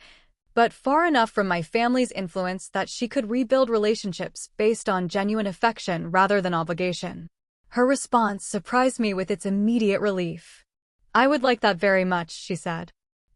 but far enough from my family's influence that she could rebuild relationships based on genuine affection rather than obligation. Her response surprised me with its immediate relief. "I would like that very much," she said.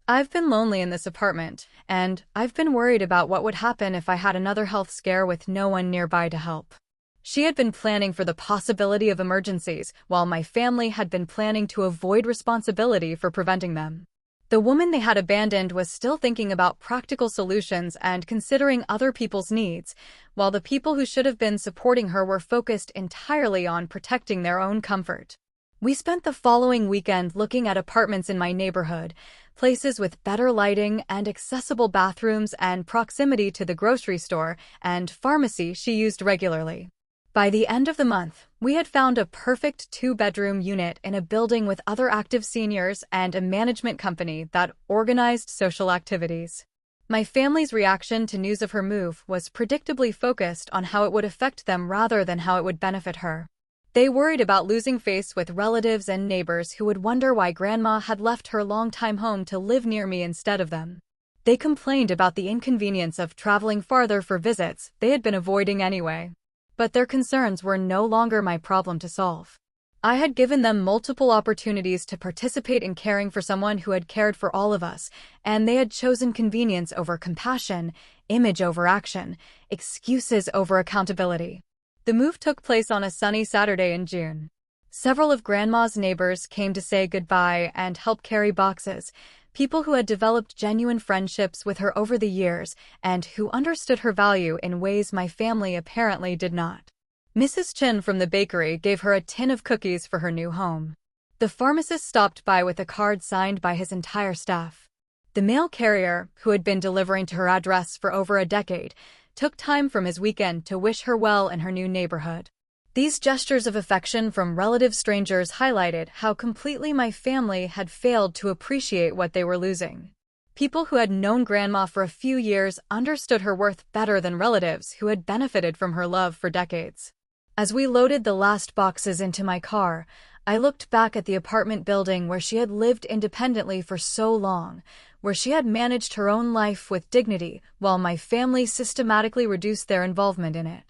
"I've been lonely in this apartment, and I've been worried about what would happen if I had another health scare with no one nearby to help." She had been planning for the possibility of emergencies, while my family had been planning to avoid responsibility for preventing them. The woman they had abandoned was still thinking about practical solutions and considering other people's needs, while the people who should have been supporting her were focused entirely on protecting their own comfort. We spent the following weekend looking at apartments in my neighborhood, places with better lighting and accessible bathrooms and proximity to the grocery store and pharmacy she used regularly. By the end of the month, we had found a perfect 2-bedroom unit in a building with other active seniors and a management company that organized social activities. My family's reaction to news of her move was predictably focused on how it would affect them rather than how it would benefit her. They worried about losing face with relatives and neighbors who would wonder why Grandma had left her longtime home to live near me instead of them. They complained about the inconvenience of traveling farther for visits they had been avoiding anyway. But their concerns were no longer my problem to solve. I had given them multiple opportunities to participate in caring for someone who had cared for all of us, and they had chosen convenience over compassion, image over action, excuses over accountability. The move took place on a sunny Saturday in June. Several of Grandma's neighbors came to say goodbye and help carry boxes, people who had developed genuine friendships with her over the years and who understood her value in ways my family apparently did not. Mrs. Chin from the bakery gave her a tin of cookies for her new home. The pharmacist stopped by with a card signed by his entire staff. The mail carrier, who had been delivering to her address for over a decade, took time from his weekend to wish her well in her new neighborhood. These gestures of affection from relative strangers highlighted how completely my family had failed to appreciate what they were losing. People who had known Grandma for a few years understood her worth better than relatives who had benefited from her love for decades. As we loaded the last boxes into my car, I looked back at the apartment building where she had lived independently for so long, where she had managed her own life with dignity while my family systematically reduced their involvement in it.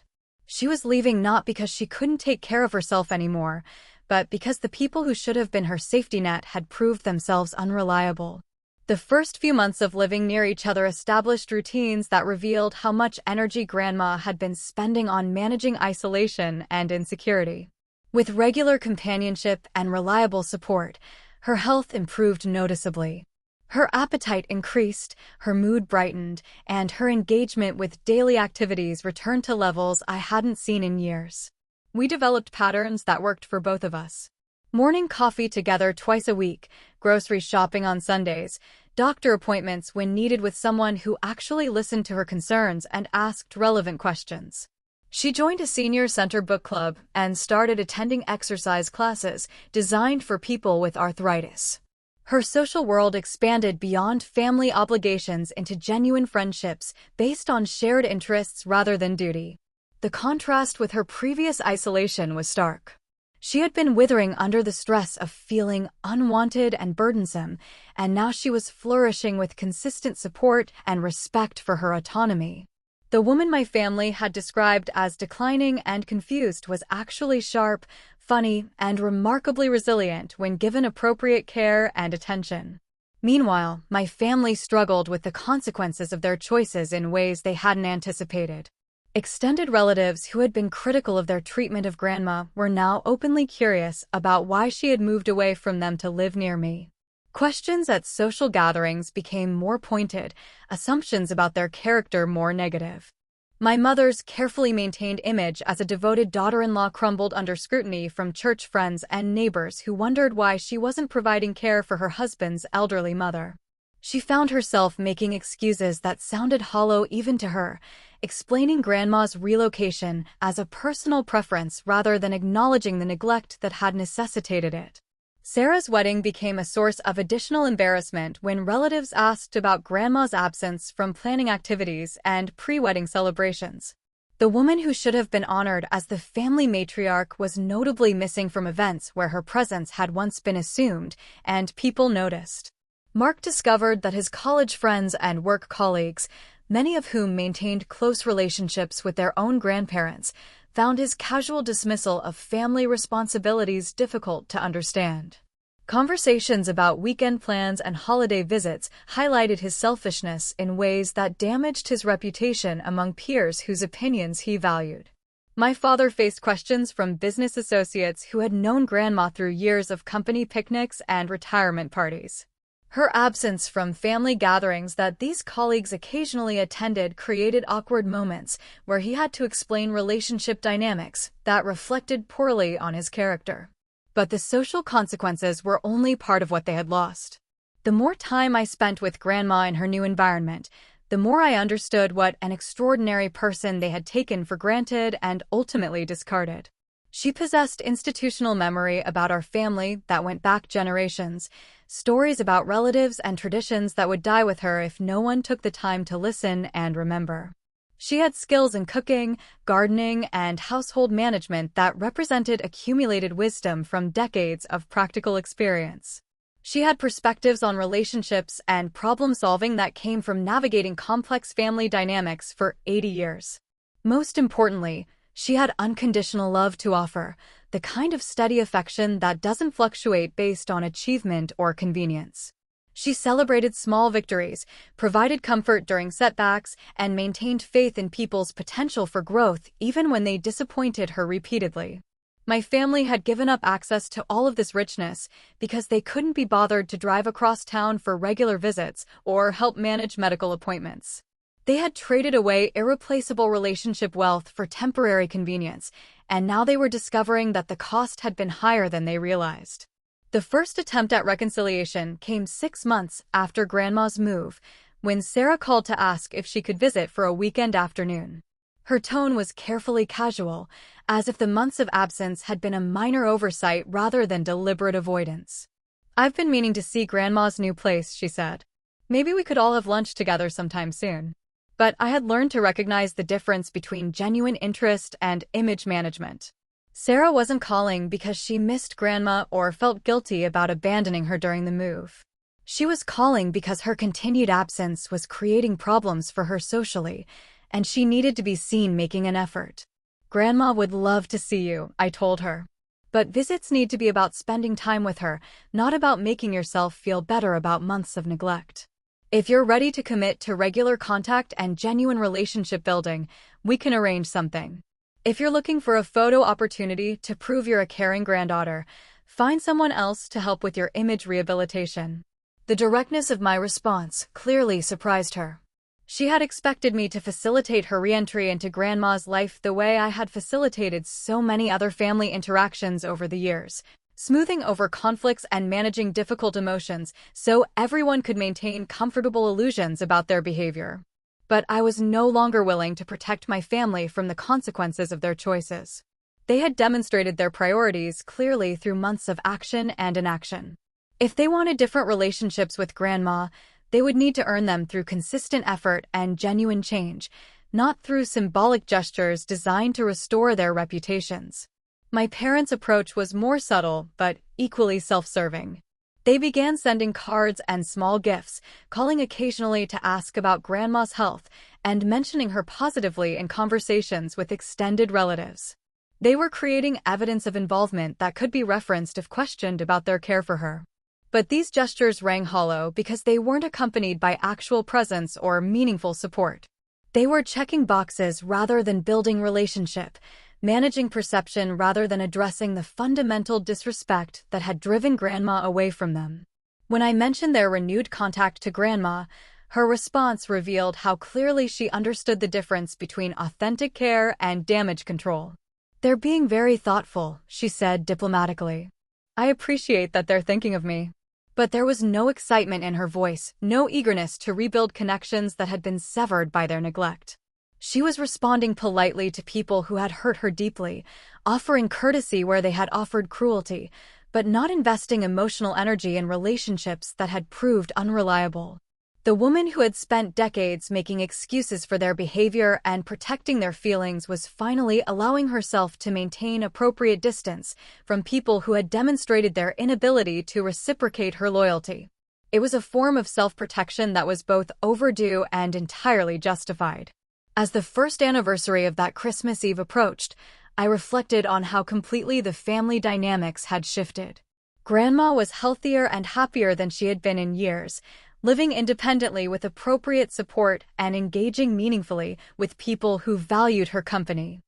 She was leaving not because she couldn't take care of herself anymore, but because the people who should have been her safety net had proved themselves unreliable. The first few months of living near each other established routines that revealed how much energy Grandma had been spending on managing isolation and insecurity. With regular companionship and reliable support, her health improved noticeably. Her appetite increased, her mood brightened, and her engagement with daily activities returned to levels I hadn't seen in years. We developed patterns that worked for both of us. Morning coffee together twice a week, grocery shopping on Sundays, doctor appointments when needed with someone who actually listened to her concerns and asked relevant questions. She joined a senior center book club and started attending exercise classes designed for people with arthritis. Her social world expanded beyond family obligations into genuine friendships based on shared interests rather than duty. The contrast with her previous isolation was stark. She had been withering under the stress of feeling unwanted and burdensome, and now she was flourishing with consistent support and respect for her autonomy. The woman my family had described as declining and confused was actually sharp, funny, and remarkably resilient when given appropriate care and attention. Meanwhile, my family struggled with the consequences of their choices in ways they hadn't anticipated. Extended relatives who had been critical of their treatment of Grandma were now openly curious about why she had moved away from them to live near me. Questions at social gatherings became more pointed, assumptions about their character more negative. My mother's carefully maintained image as a devoted daughter-in-law crumbled under scrutiny from church friends and neighbors who wondered why she wasn't providing care for her husband's elderly mother. She found herself making excuses that sounded hollow even to her, explaining Grandma's relocation as a personal preference rather than acknowledging the neglect that had necessitated it. Sarah's wedding became a source of additional embarrassment when relatives asked about Grandma's absence from planning activities and pre-wedding celebrations. The woman who should have been honored as the family matriarch was notably missing from events where her presence had once been assumed, and people noticed. Mark discovered that his college friends and work colleagues, many of whom maintained close relationships with their own grandparents, found his casual dismissal of family responsibilities difficult to understand. Conversations about weekend plans and holiday visits highlighted his selfishness in ways that damaged his reputation among peers whose opinions he valued. My father faced questions from business associates who had known Grandma through years of company picnics and retirement parties. Her absence from family gatherings that these colleagues occasionally attended created awkward moments where he had to explain relationship dynamics that reflected poorly on his character. But the social consequences were only part of what they had lost. The more time I spent with Grandma in her new environment, the more I understood what an extraordinary person they had taken for granted and ultimately discarded. She possessed institutional memory about our family that went back generations, stories about relatives and traditions that would die with her if no one took the time to listen and remember. She had skills in cooking, gardening, and household management that represented accumulated wisdom from decades of practical experience. She had perspectives on relationships and problem-solving that came from navigating complex family dynamics for 80 years. Most importantly, she had unconditional love to offer, the kind of steady affection that doesn't fluctuate based on achievement or convenience. She celebrated small victories, provided comfort during setbacks, and maintained faith in people's potential for growth even when they disappointed her repeatedly. My family had given up access to all of this richness because they couldn't be bothered to drive across town for regular visits or help manage medical appointments. They had traded away irreplaceable relationship wealth for temporary convenience, and now they were discovering that the cost had been higher than they realized. The first attempt at reconciliation came 6 months after Grandma's move, when Sarah called to ask if she could visit for a weekend afternoon. Her tone was carefully casual, as if the months of absence had been a minor oversight rather than deliberate avoidance. "I've been meaning to see Grandma's new place," she said. "Maybe we could all have lunch together sometime soon." But I had learned to recognize the difference between genuine interest and image management. Sarah wasn't calling because she missed Grandma or felt guilty about abandoning her during the move. She was calling because her continued absence was creating problems for her socially, and she needed to be seen making an effort. "Grandma would love to see you," I told her. "But visits need to be about spending time with her, not about making yourself feel better about months of neglect. If you're ready to commit to regular contact and genuine relationship building, we can arrange something. If you're looking for a photo opportunity to prove you're a caring granddaughter, find someone else to help with your image rehabilitation." The directness of my response clearly surprised her. She had expected me to facilitate her re-entry into Grandma's life the way I had facilitated so many other family interactions over the years, smoothing over conflicts and managing difficult emotions so everyone could maintain comfortable illusions about their behavior. But I was no longer willing to protect my family from the consequences of their choices. They had demonstrated their priorities clearly through months of action and inaction. If they wanted different relationships with Grandma, they would need to earn them through consistent effort and genuine change, not through symbolic gestures designed to restore their reputations. My parents' approach was more subtle, but equally self-serving. They began sending cards and small gifts, calling occasionally to ask about Grandma's health, and mentioning her positively in conversations with extended relatives. They were creating evidence of involvement that could be referenced if questioned about their care for her. But these gestures rang hollow because they weren't accompanied by actual presence or meaningful support. They were checking boxes rather than building relationship, managing perception rather than addressing the fundamental disrespect that had driven Grandma away from them. When I mentioned their renewed contact to Grandma, her response revealed how clearly she understood the difference between authentic care and damage control. "They're being very thoughtful," she said diplomatically. "I appreciate that they're thinking of me." But there was no excitement in her voice, no eagerness to rebuild connections that had been severed by their neglect. She was responding politely to people who had hurt her deeply, offering courtesy where they had offered cruelty, but not investing emotional energy in relationships that had proved unreliable. The woman who had spent decades making excuses for their behavior and protecting their feelings was finally allowing herself to maintain appropriate distance from people who had demonstrated their inability to reciprocate her loyalty. It was a form of self-protection that was both overdue and entirely justified. As the first anniversary of that Christmas Eve approached, I reflected on how completely the family dynamics had shifted. Grandma was healthier and happier than she had been in years, living independently with appropriate support and engaging meaningfully with people who valued her company.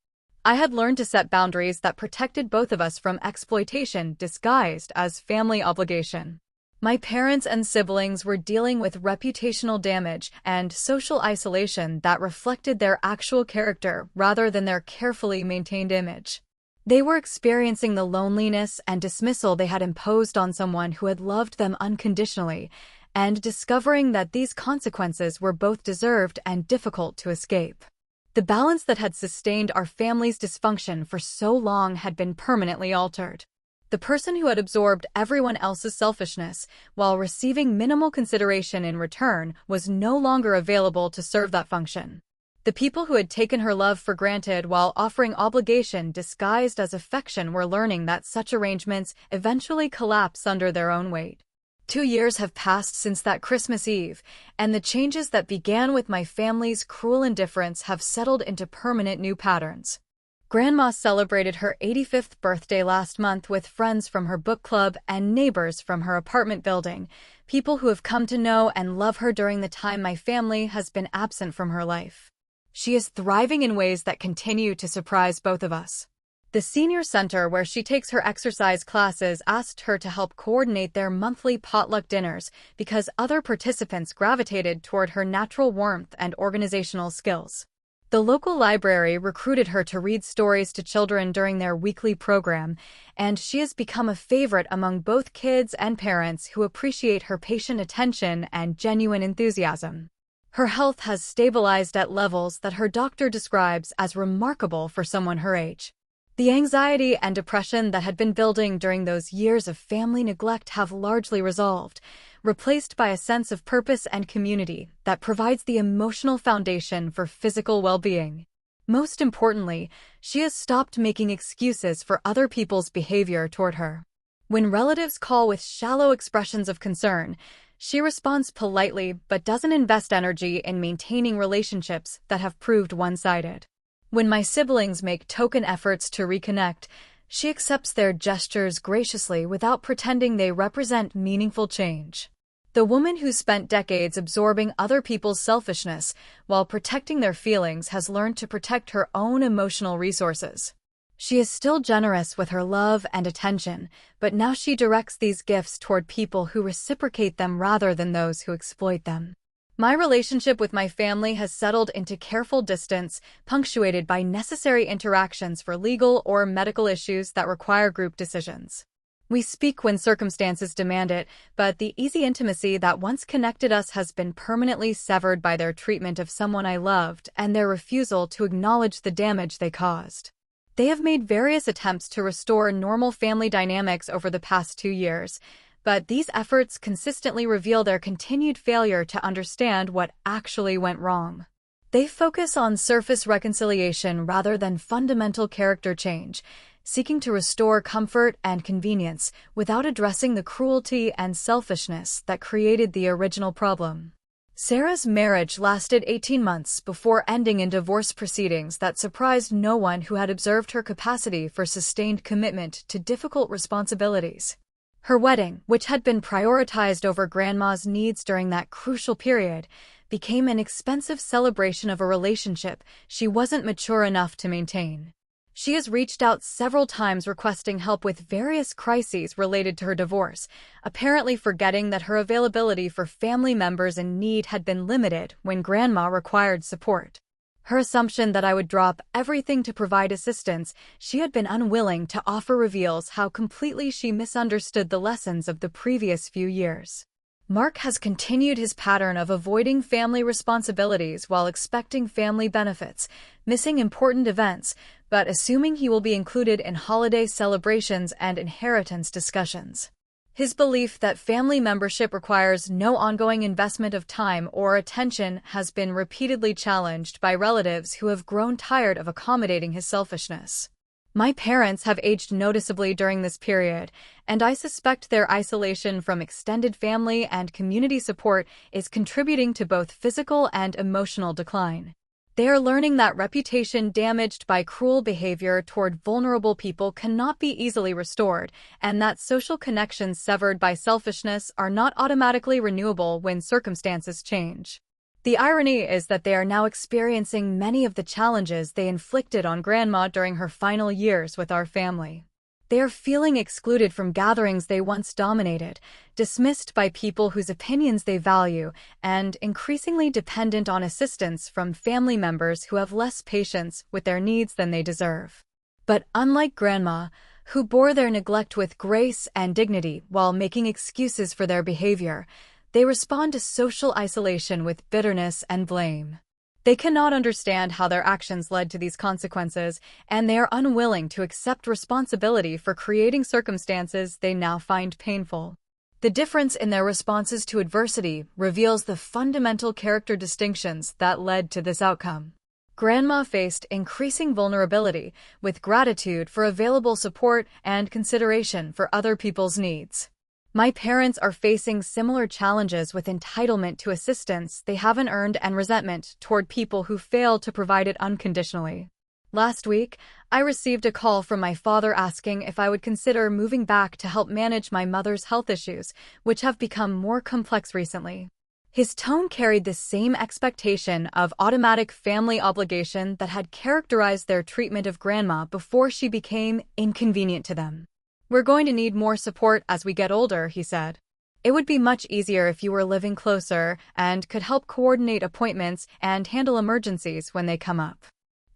I had learned to set boundaries that protected both of us from exploitation disguised as family obligation. My parents and siblings were dealing with reputational damage and social isolation that reflected their actual character rather than their carefully maintained image. They were experiencing the loneliness and dismissal they had imposed on someone who had loved them unconditionally, and discovering that these consequences were both deserved and difficult to escape. The balance that had sustained our family's dysfunction for so long had been permanently altered. The person who had absorbed everyone else's selfishness while receiving minimal consideration in return was no longer available to serve that function. The people who had taken her love for granted while offering obligation disguised as affection were learning that such arrangements eventually collapse under their own weight. 2 years have passed since that Christmas Eve, and the changes that began with my family's cruel indifference have settled into permanent new patterns. Grandma celebrated her 85th birthday last month with friends from her book club and neighbors from her apartment building, people who have come to know and love her during the time my family has been absent from her life. She is thriving in ways that continue to surprise both of us. The senior center where she takes her exercise classes asked her to help coordinate their monthly potluck dinners because other participants gravitated toward her natural warmth and organizational skills. The local library recruited her to read stories to children during their weekly program, and she has become a favorite among both kids and parents who appreciate her patient attention and genuine enthusiasm. Her health has stabilized at levels that her doctor describes as remarkable for someone her age. The anxiety and depression that had been building during those years of family neglect have largely resolved, replaced by a sense of purpose and community that provides the emotional foundation for physical well-being. Most importantly, she has stopped making excuses for other people's behavior toward her. When relatives call with shallow expressions of concern, she responds politely but doesn't invest energy in maintaining relationships that have proved one-sided. When my siblings make token efforts to reconnect, she accepts their gestures graciously without pretending they represent meaningful change. The woman who spent decades absorbing other people's selfishness while protecting their feelings has learned to protect her own emotional resources. She is still generous with her love and attention, but now she directs these gifts toward people who reciprocate them rather than those who exploit them. My relationship with my family has settled into careful distance, punctuated by necessary interactions for legal or medical issues that require group decisions. We speak when circumstances demand it, but the easy intimacy that once connected us has been permanently severed by their treatment of someone I loved and their refusal to acknowledge the damage they caused. They have made various attempts to restore normal family dynamics over the past 2 years, but these efforts consistently reveal their continued failure to understand what actually went wrong. They focus on surface reconciliation rather than fundamental character change, seeking to restore comfort and convenience without addressing the cruelty and selfishness that created the original problem. Sarah's marriage lasted 18 months before ending in divorce proceedings that surprised no one who had observed her capacity for sustained commitment to difficult responsibilities. Her wedding, which had been prioritized over Grandma's needs during that crucial period, became an expensive celebration of a relationship she wasn't mature enough to maintain. She has reached out several times requesting help with various crises related to her divorce, apparently forgetting that her availability for family members in need had been limited when Grandma required support. Her assumption that I would drop everything to provide assistance she had been unwilling to offer reveals how completely she misunderstood the lessons of the previous few years. Mark has continued his pattern of avoiding family responsibilities while expecting family benefits, missing important events, but assuming he will be included in holiday celebrations and inheritance discussions. His belief that family membership requires no ongoing investment of time or attention has been repeatedly challenged by relatives who have grown tired of accommodating his selfishness. My parents have aged noticeably during this period, and I suspect their isolation from extended family and community support is contributing to both physical and emotional decline. They are learning that reputation damaged by cruel behavior toward vulnerable people cannot be easily restored, and that social connections severed by selfishness are not automatically renewable when circumstances change. The irony is that they are now experiencing many of the challenges they inflicted on Grandma during her final years with our family. They are feeling excluded from gatherings they once dominated, dismissed by people whose opinions they value, and increasingly dependent on assistance from family members who have less patience with their needs than they deserve. But unlike Grandma, who bore their neglect with grace and dignity while making excuses for their behavior, they respond to social isolation with bitterness and blame. They cannot understand how their actions led to these consequences, and they are unwilling to accept responsibility for creating circumstances they now find painful. The difference in their responses to adversity reveals the fundamental character distinctions that led to this outcome. Grandma faced increasing vulnerability, with gratitude for available support and consideration for other people's needs. My parents are facing similar challenges with entitlement to assistance they haven't earned and resentment toward people who fail to provide it unconditionally. Last week, I received a call from my father asking if I would consider moving back to help manage my mother's health issues, which have become more complex recently. His tone carried the same expectation of automatic family obligation that had characterized their treatment of Grandma before she became inconvenient to them. "We're going to need more support as we get older," he said. "It would be much easier if you were living closer and could help coordinate appointments and handle emergencies when they come up."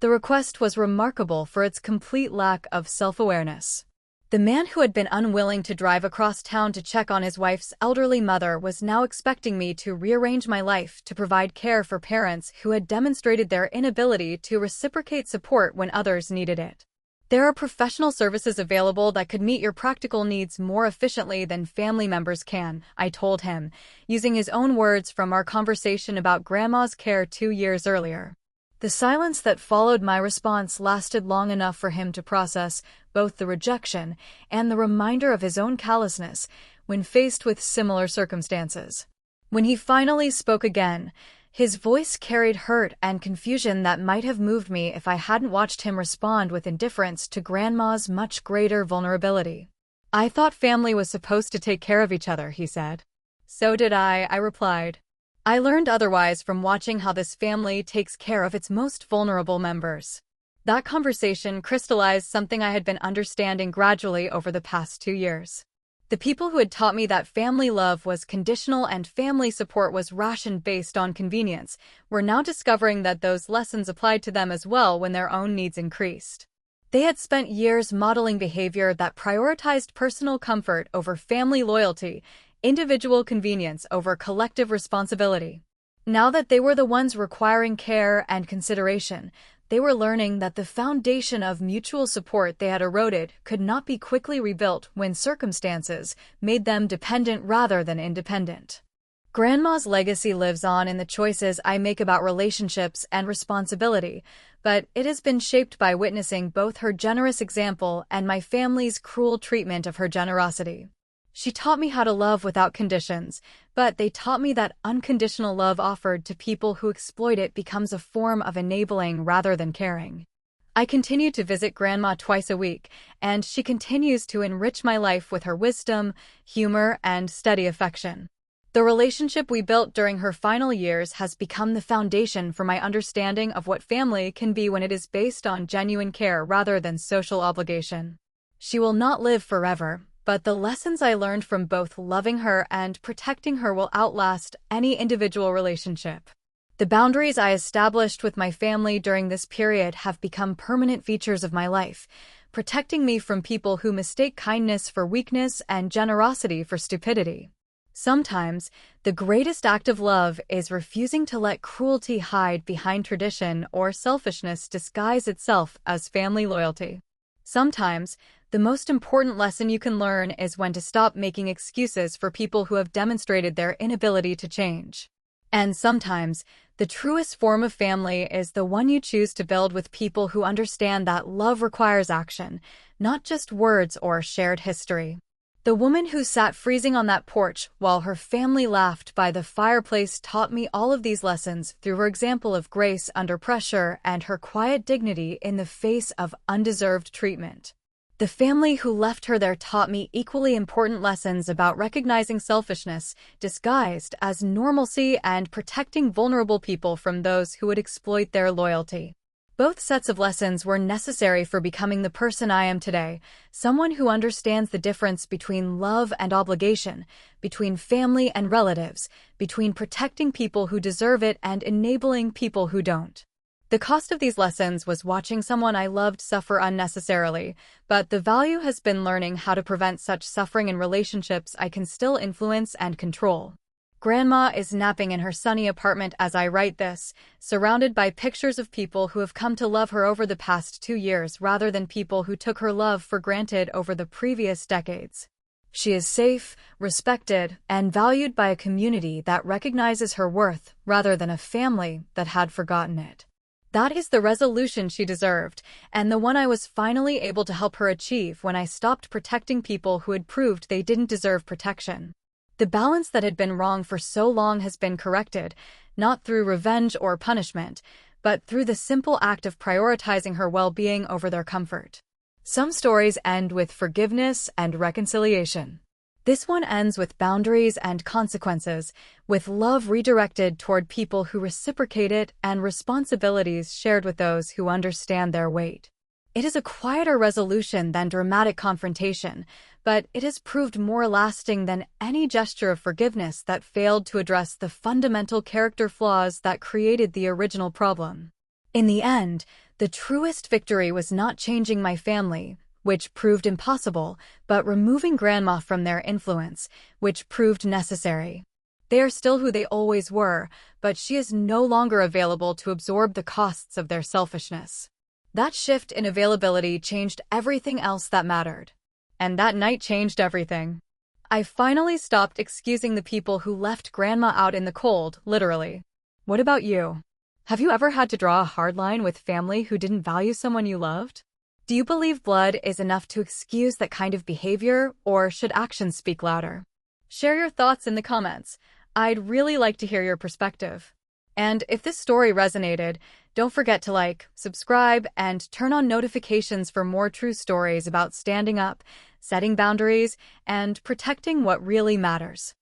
The request was remarkable for its complete lack of self-awareness. The man who had been unwilling to drive across town to check on his wife's elderly mother was now expecting me to rearrange my life to provide care for parents who had demonstrated their inability to reciprocate support when others needed it. "There are professional services available that could meet your practical needs more efficiently than family members can," I told him, using his own words from our conversation about Grandma's care 2 years earlier. The silence that followed my response lasted long enough for him to process both the rejection and the reminder of his own callousness when faced with similar circumstances. When he finally spoke again, his voice carried hurt and confusion that might have moved me if I hadn't watched him respond with indifference to Grandma's much greater vulnerability. "I thought family was supposed to take care of each other," he said. "So did I replied. "I learned otherwise from watching how this family takes care of its most vulnerable members." That conversation crystallized something I had been understanding gradually over the past 2 years. The people who had taught me that family love was conditional and family support was rationed based on convenience were now discovering that those lessons applied to them as well when their own needs increased. They had spent years modeling behavior that prioritized personal comfort over family loyalty, individual convenience over collective responsibility. Now that they were the ones requiring care and consideration, they were learning that the foundation of mutual support they had eroded could not be quickly rebuilt when circumstances made them dependent rather than independent. Grandma's legacy lives on in the choices I make about relationships and responsibility, but it has been shaped by witnessing both her generous example and my family's cruel treatment of her generosity. She taught me how to love without conditions, but they taught me that unconditional love offered to people who exploit it becomes a form of enabling rather than caring. I continue to visit Grandma twice a week, and she continues to enrich my life with her wisdom, humor, and steady affection. The relationship we built during her final years has become the foundation for my understanding of what family can be when it is based on genuine care rather than social obligation. She will not live forever, but the lessons I learned from both loving her and protecting her will outlast any individual relationship. The boundaries I established with my family during this period have become permanent features of my life, protecting me from people who mistake kindness for weakness and generosity for stupidity. Sometimes, the greatest act of love is refusing to let cruelty hide behind tradition or selfishness disguise itself as family loyalty. Sometimes, the most important lesson you can learn is when to stop making excuses for people who have demonstrated their inability to change. And sometimes, the truest form of family is the one you choose to build with people who understand that love requires action, not just words or shared history. The woman who sat freezing on that porch while her family laughed by the fireplace taught me all of these lessons through her example of grace under pressure and her quiet dignity in the face of undeserved treatment. The family who left her there taught me equally important lessons about recognizing selfishness, disguised as normalcy, and protecting vulnerable people from those who would exploit their loyalty. Both sets of lessons were necessary for becoming the person I am today, someone who understands the difference between love and obligation, between family and relatives, between protecting people who deserve it and enabling people who don't. The cost of these lessons was watching someone I loved suffer unnecessarily, but the value has been learning how to prevent such suffering in relationships I can still influence and control. Grandma is napping in her sunny apartment as I write this, surrounded by pictures of people who have come to love her over the past 2 years rather than people who took her love for granted over the previous decades. She is safe, respected, and valued by a community that recognizes her worth rather than a family that had forgotten it. That is the resolution she deserved, and the one I was finally able to help her achieve when I stopped protecting people who had proved they didn't deserve protection. The balance that had been wrong for so long has been corrected, not through revenge or punishment, but through the simple act of prioritizing her well-being over their comfort. Some stories end with forgiveness and reconciliation. This one ends with boundaries and consequences, with love redirected toward people who reciprocate it and responsibilities shared with those who understand their weight. It is a quieter resolution than dramatic confrontation, but it has proved more lasting than any gesture of forgiveness that failed to address the fundamental character flaws that created the original problem. In the end, the truest victory was not changing my family, which proved impossible, but removing Grandma from their influence, which proved necessary. They are still who they always were, but she is no longer available to absorb the costs of their selfishness. That shift in availability changed everything else that mattered. And that night changed everything. I finally stopped excusing the people who left Grandma out in the cold, literally. What about you? Have you ever had to draw a hard line with family who didn't value someone you loved? Do you believe blood is enough to excuse that kind of behavior, or should actions speak louder? Share your thoughts in the comments. I'd really like to hear your perspective. And if this story resonated, don't forget to like, subscribe, and turn on notifications for more true stories about standing up, setting boundaries, and protecting what really matters.